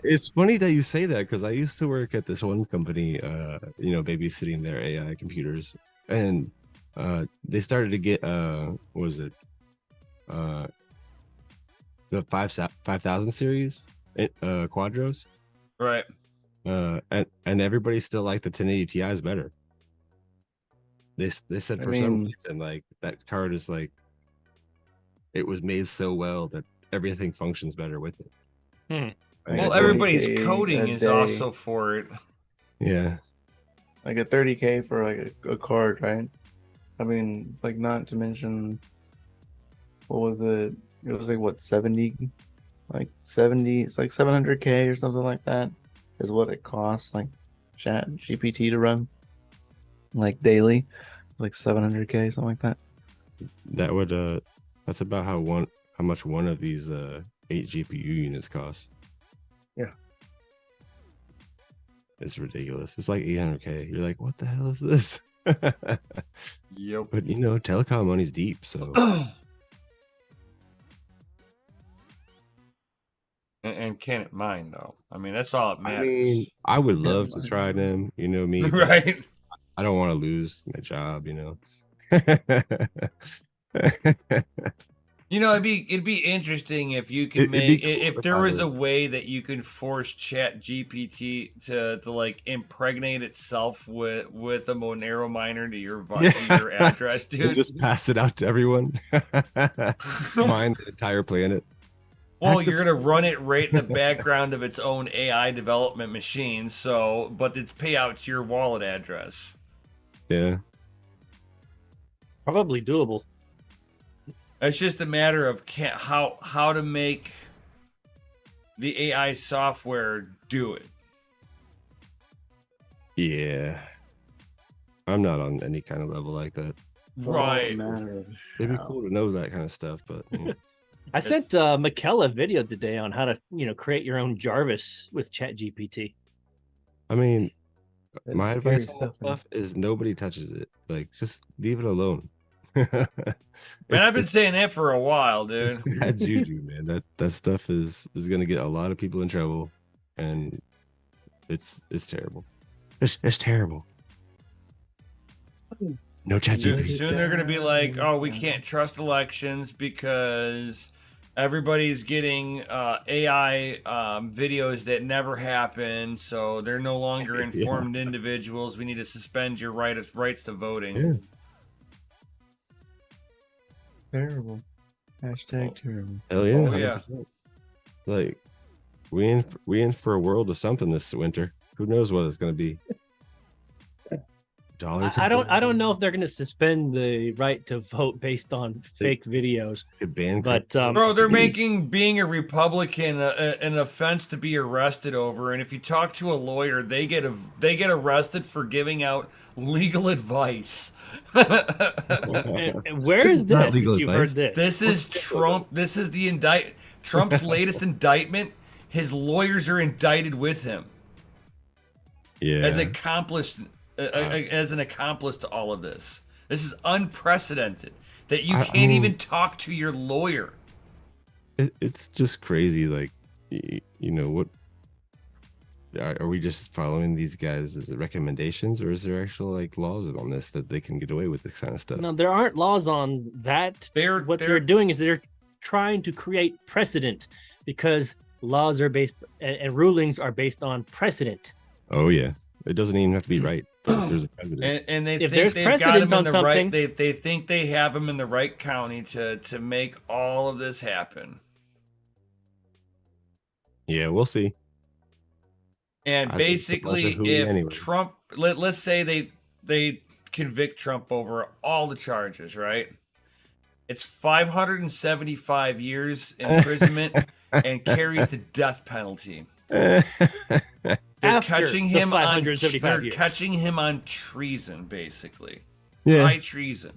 It's funny that you say that because I used to work at this one company, babysitting their AI computers, and they started to get what was it? The 5000 series Quadros, Right. and everybody still liked the 1080 Ti's better. They said for some reason like that card is like it was made so well that everything functions better with it. Well, everybody's coding is also for it. Yeah. Like a 30K for like a card, right? I mean, it's like not to mention what was it? It was like what 70? Like 70, it's like 700K or something like that is what it costs like Chat GPT to run like daily. It's like 700K, something like that. That would that's about how much one of these 8 GPU units costs. Yeah. It's ridiculous. It's like 800K. You're like, what the hell is this? Yep. But telecom money's deep, so And can it mine though? I mean, that's all it matters. I mean, I would love to try them, me. but Right. I don't want to lose my job, It'd be interesting if you could It'd be make cool if if there I was a would. way that you could force Chat GPT to like impregnate itself with a Monero miner to your to your address, And dude. just pass it out to everyone. Mine the entire planet. Well, Hack the- you're gonna run it right in the background of its own AI development machine, but its payout to your wallet address. Yeah. Probably doable. It's just a matter of how to make the AI software do it. Yeah. I'm not on any kind of level like that. Right. It'd be cool to know that kind of stuff, but I sent Mikkel a video today on how to, create your own Jarvis with ChatGPT. I mean, That's my scary advice on that stuff, man. stuff is nobody touches it. Like, just leave it alone. And I've been saying that for a while, It's dude. bad juju, man. That stuff is gonna get a lot of people in trouble, and it's terrible. It's terrible. No chat Soon GPT. they're gonna be like, oh, we can't trust elections because everybody's getting AI videos that never happened, so they're no longer informed individuals. We need to suspend your rights to voting. Yeah. Terrible. Hashtag Oh. terrible. Hell yeah. Oh, yeah. 100%. Like we in for a world of something this winter. Who knows what it's gonna be? I don't know if they're going to suspend the right to vote based on fake videos. But bro, they're making being a Republican an offense to be arrested over, and if you talk to a lawyer, they get arrested for giving out legal advice. and where is this? That you've heard this? This is Trump. This is the Trump's latest indictment. His lawyers are indicted with him. Yeah. As an accomplice to all of this. This is unprecedented. That you can't even talk to your lawyer. It's just crazy. Like, you know, what are we just following these guys as recommendations, or is there actual like laws on this that they can get away with this kind of stuff? No, there aren't laws on that. What they're doing is they're trying to create precedent because laws are based and rulings are based on precedent. Oh yeah, it doesn't even have to be right. There's a precedent, and they if think they've got him in the right. They think they have him in the right county to make all of this happen. Yeah, we'll see. And basically, if Trump, let's say they convict Trump over all the charges, right? It's 575 years imprisonment and carries the death penalty. They're catching him on treason, basically. Yeah. High treason.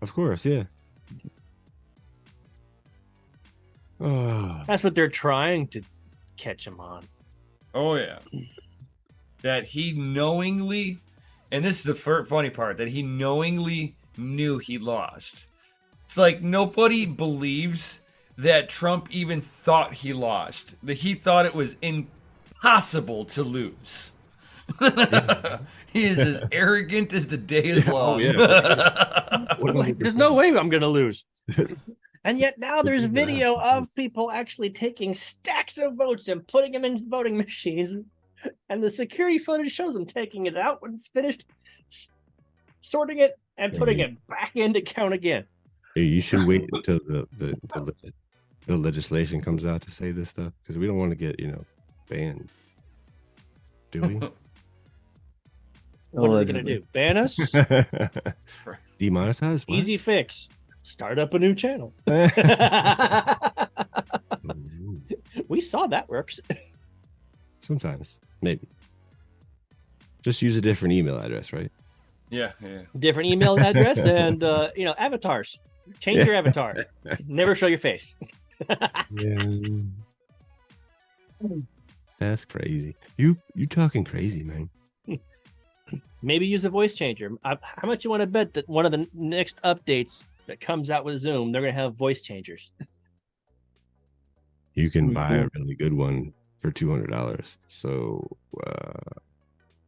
Of course, yeah. That's what they're trying to catch him on. Oh yeah. That he knowingly, and this is the funny part, that he knowingly knew he lost. It's like nobody believes that Trump even thought he lost. That he thought it was impossible to lose. He is as arrogant as the day is long. Like, there's no way I'm gonna lose. And yet now there's video of people actually taking stacks of votes and putting them in voting machines, and the security footage shows them taking it out when it's finished, sorting it and putting it back in to count again. Hey, you should wait until the legislation comes out to say this stuff, because we don't want to get banned. Do we? What are they gonna do? Ban us? Demonetize? What? Easy fix. Start up a new channel. We saw that works. Sometimes, maybe. Just use a different email address, right? Yeah. Different email address and avatars. Change your avatar. Never show your face. Yeah. That's crazy. You talking crazy, man. Maybe use a voice changer. How much you want to bet that one of the next updates that comes out with Zoom, they're going to have voice changers? You can buy a really good one for $200. So,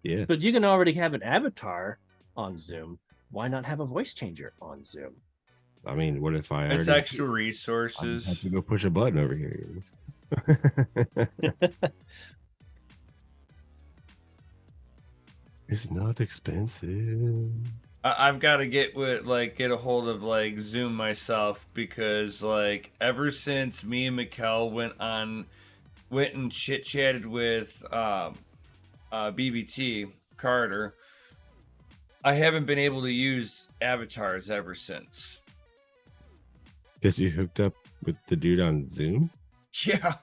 yeah. But you can already have an avatar on Zoom. Why not have a voice changer on Zoom? I mean, what if it's extra resources? I have to go push a button over here. It's not expensive. I've got to get a hold of Zoom myself, because ever since me and Mikkel went and chit chatted with BBT Carter, I haven't been able to use avatars ever since. Because you hooked up with the dude on Zoom? Yeah.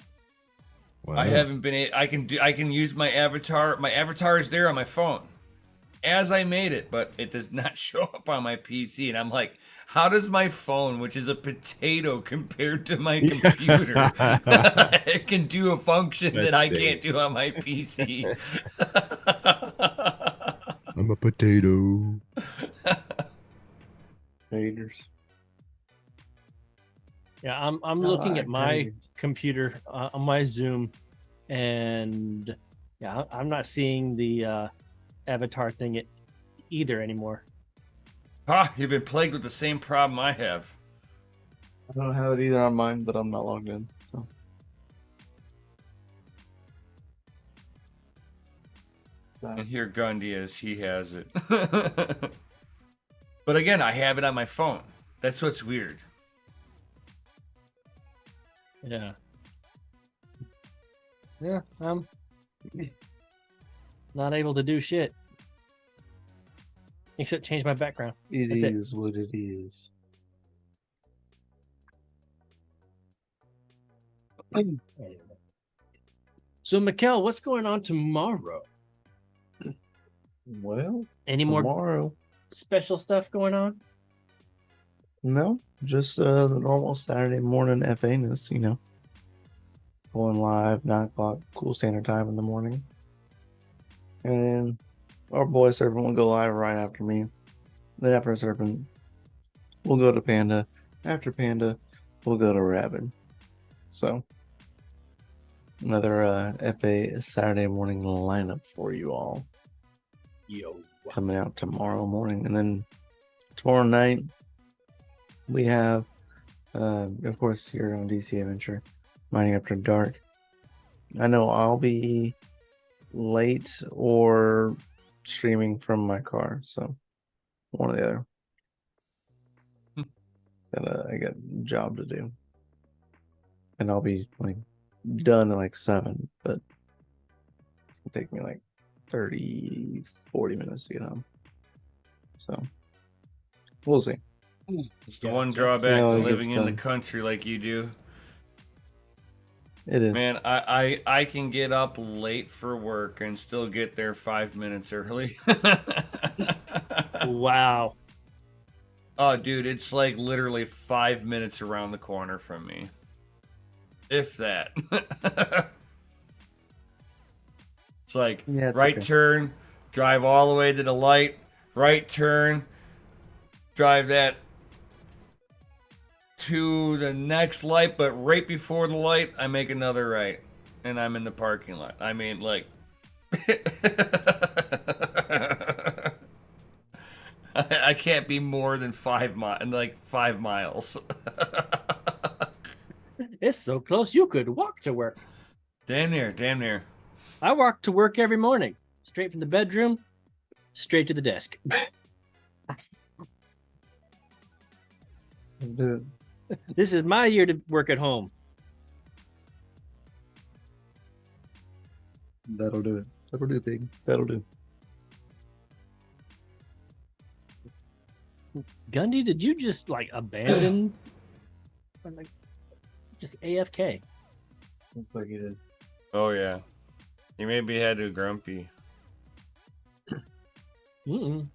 Wow. I haven't been. I can use my avatar. My avatar is there on my phone as I made it, but it does not show up on my PC. And I'm like, how does my phone, which is a potato compared to my computer, it can do a function that I can't do on my PC? I'm a potato. Haters. Yeah, I'm looking at my computer on my Zoom, and yeah, I'm not seeing the avatar thing either anymore. Ah, you've been plagued with the same problem I have. I don't have it either on mine, but I'm not logged in. So And here Gundy is, he has it. But again, I have it on my phone. That's what's weird. Yeah. Yeah, I'm not able to do shit. Except change my background. it That's it. is what it is. So, Mikkel, what's going on tomorrow? Well, Any more tomorrow. special stuff going on? No, just the normal Saturday morning FA-ness, you know. Going live 9 o'clock, cool standard time in the morning. And then our boy Serpent will go live right after me. Then after Serpent, we'll go to Panda. After Panda, we'll go to Rabbit. So, another FA Saturday morning lineup for you all. Yo. Coming out tomorrow morning. And then tomorrow night, we have, of course, here on DCA Adventure, Mining After Dark. I know I'll be late or streaming from my car, so one or the other. And I got a job to do. And I'll be like done at like 7, but it's gonna take me like 30-40 minutes to get home. So we'll see. It's the Yeah, one so- drawback how to it gets living in the done. country like you do. It is. Man, I can get up late for work and still get there 5 minutes early. Wow. Oh, dude, it's like literally 5 minutes around the corner from me. If that. It's like Yeah, it's right okay. turn, drive all the way to the light, right turn, drive that to the next light, but right before the light, I make another right, and I'm in the parking lot. I mean, like, I can't be more than 5 miles. It's so close you could walk to work. Damn near, damn near. I walk to work every morning. Straight from the bedroom, straight to the desk. This is my year to work at home. That'll do it. That'll do, pig. That'll do. Gundy, did you just like abandon or, like just AFK? Looks like he did. Oh, yeah. He maybe had to grumpy. Mm-mm.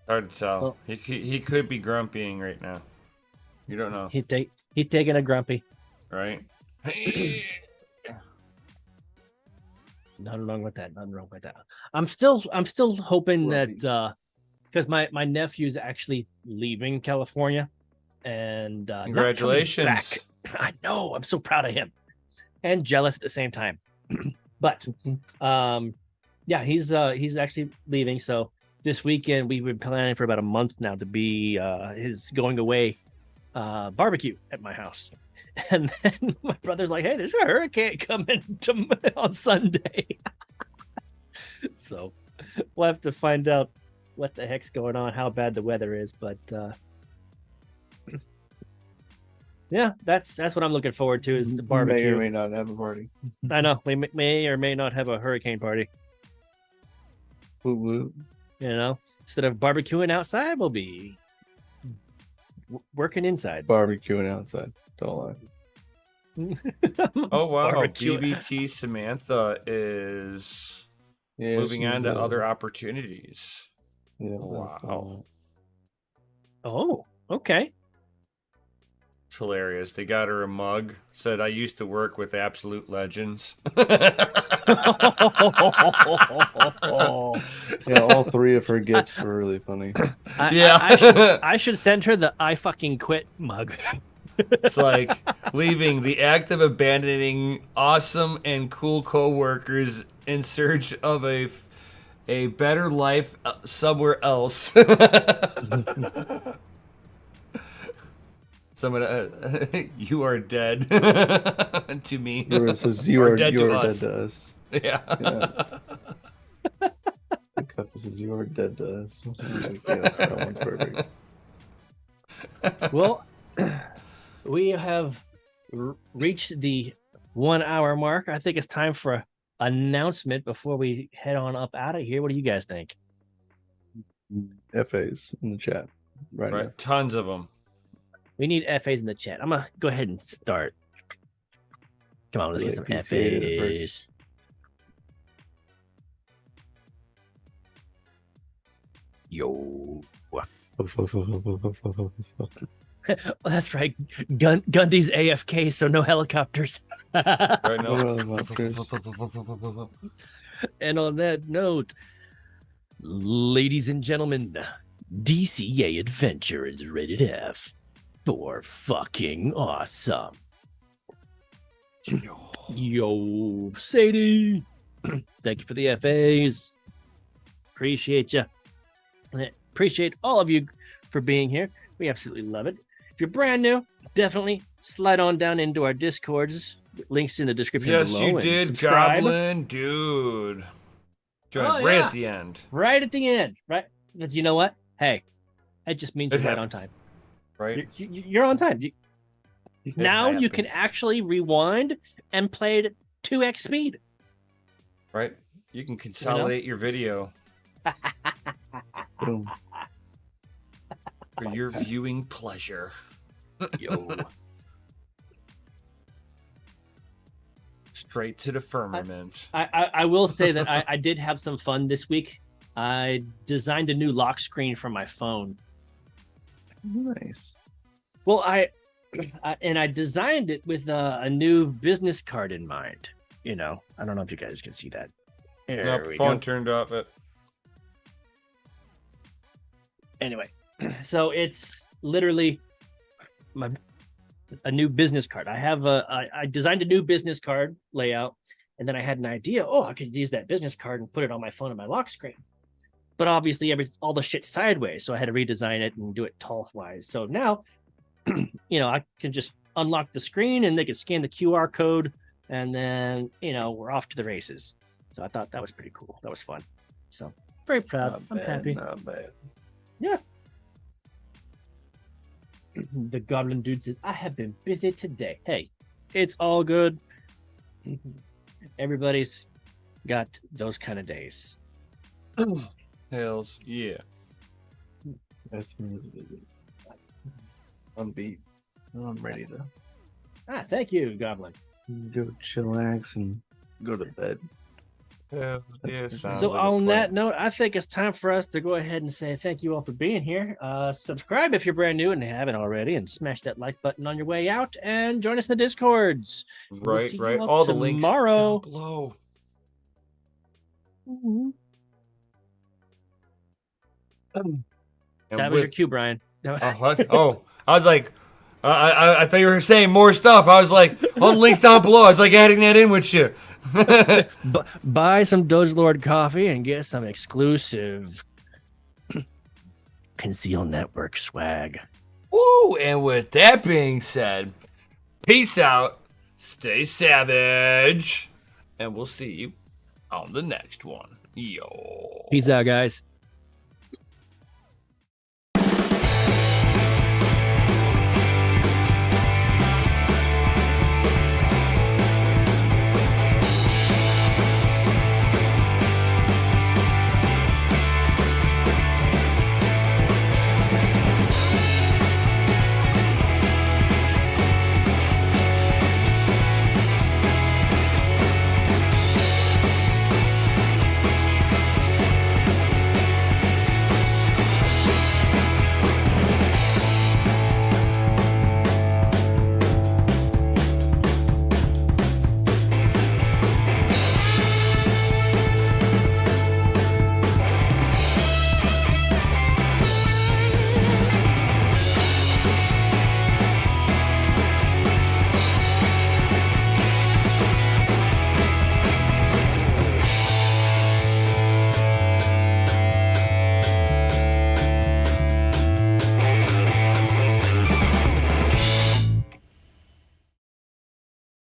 Hard to tell. Well- He could be grumpying right now. You don't know, He taking a grumpy. right? Nothing wrong with that. Nothing wrong with that. I'm still hoping Grumpies. that because my nephew's actually leaving California and not coming Congratulations. back. I know. I'm so proud of him and jealous at the same time. But yeah, he's actually leaving. So this weekend we've been planning for about a month now to be his going away barbecue at my house. And then my brother's like, hey, there's a hurricane coming on Sunday. So we'll have to find out what the heck's going on, how bad the weather is. But yeah, that's what I'm looking forward to is the May barbecue. or may not have a party. I know we may or may not have a hurricane party. Woo woo. You know, instead of barbecuing outside, we'll be working inside. Barbecuing outside. Don't lie. Oh, wow. Barbecue. BBT Samantha is Yeah, moving on she's, to other opportunities. Yeah, Wow. Oh, okay. It's hilarious. They got her a mug. Said, I used to work with absolute legends. Yeah, all 3 of her gifts were really funny. I should send her the I fucking quit mug. It's like leaving the act of abandoning awesome and cool coworkers in search of a a better life somewhere else. Someone, you are dead to me. Says you Or are dead you to are us. dead to us. Yeah. The cup says you are dead to us. Yes, that one's perfect. Well, we have reached the 1 hour mark. I think it's time for an announcement before we head on up out of here. What do you guys think? FAs in the chat right now. Tons of them. We need FAs in the chat. I'm gonna go ahead and start. Come on, let's get some FAs. Yo. Oh, that's right. Gundy's AFK, so no helicopters. Right now. And on that note, ladies and gentlemen, DCA Adventure is rated F for fucking awesome. Yo, Sadie. Thank you for the FAs. Appreciate you. Appreciate all of you for being here. We absolutely love it. If you're brand new, definitely slide on down into our Discords. Links in the description below. Yes, you did, Goblin Dude. Joined right at the end. Right at the end. Right. But you know what? Hey, it just means you're right on time. Right? You're on time. Now you can actually rewind and play it at 2x speed. Right? You can consolidate your video. Boom. For your viewing pleasure. Yo. Straight to the firmament. I will say that I did have some fun this week. I designed a new lock screen for my phone. Nice. Well, I designed it with a new business card in mind. You know, I don't know if you guys can see that. There we phone go. turned off. Anyway, so it's literally a new business card. I designed a new business card layout, and then I had an idea. Oh, I could use that business card and put it on my phone and my lock screen. But obviously, all the shit's sideways, so I had to redesign it and do it tall-wise. So now, I can just unlock the screen, and they can scan the QR code, and then we're off to the races. So I thought that was pretty cool. That was fun. So very proud. I'm happy. Not bad. Yeah. The Goblin Dude says, I have been busy today. Hey, it's all good. Everybody's got those kind of days. Hells yeah. That's really busy. I'm beat. I'm ready to Thank you, Goblin. go chillax and go to bed. Yeah, So on that note, I think it's time for us to go ahead and say thank you all for being here. Subscribe if you're brand new and haven't already, and smash that like button on your way out, and join us in the Discords. Right. All All the links tomorrow. down below. Mm-hmm. And That was your cue, Brian. what? Oh, I was like, I thought you were saying more stuff. I was like, all the links down below. I was like adding that in with you. Buy some DogeLord coffee and get some exclusive Conceal Network swag. Woo! And with that being said, peace out, stay savage, and we'll see you on the next one. Yo. Peace out, guys.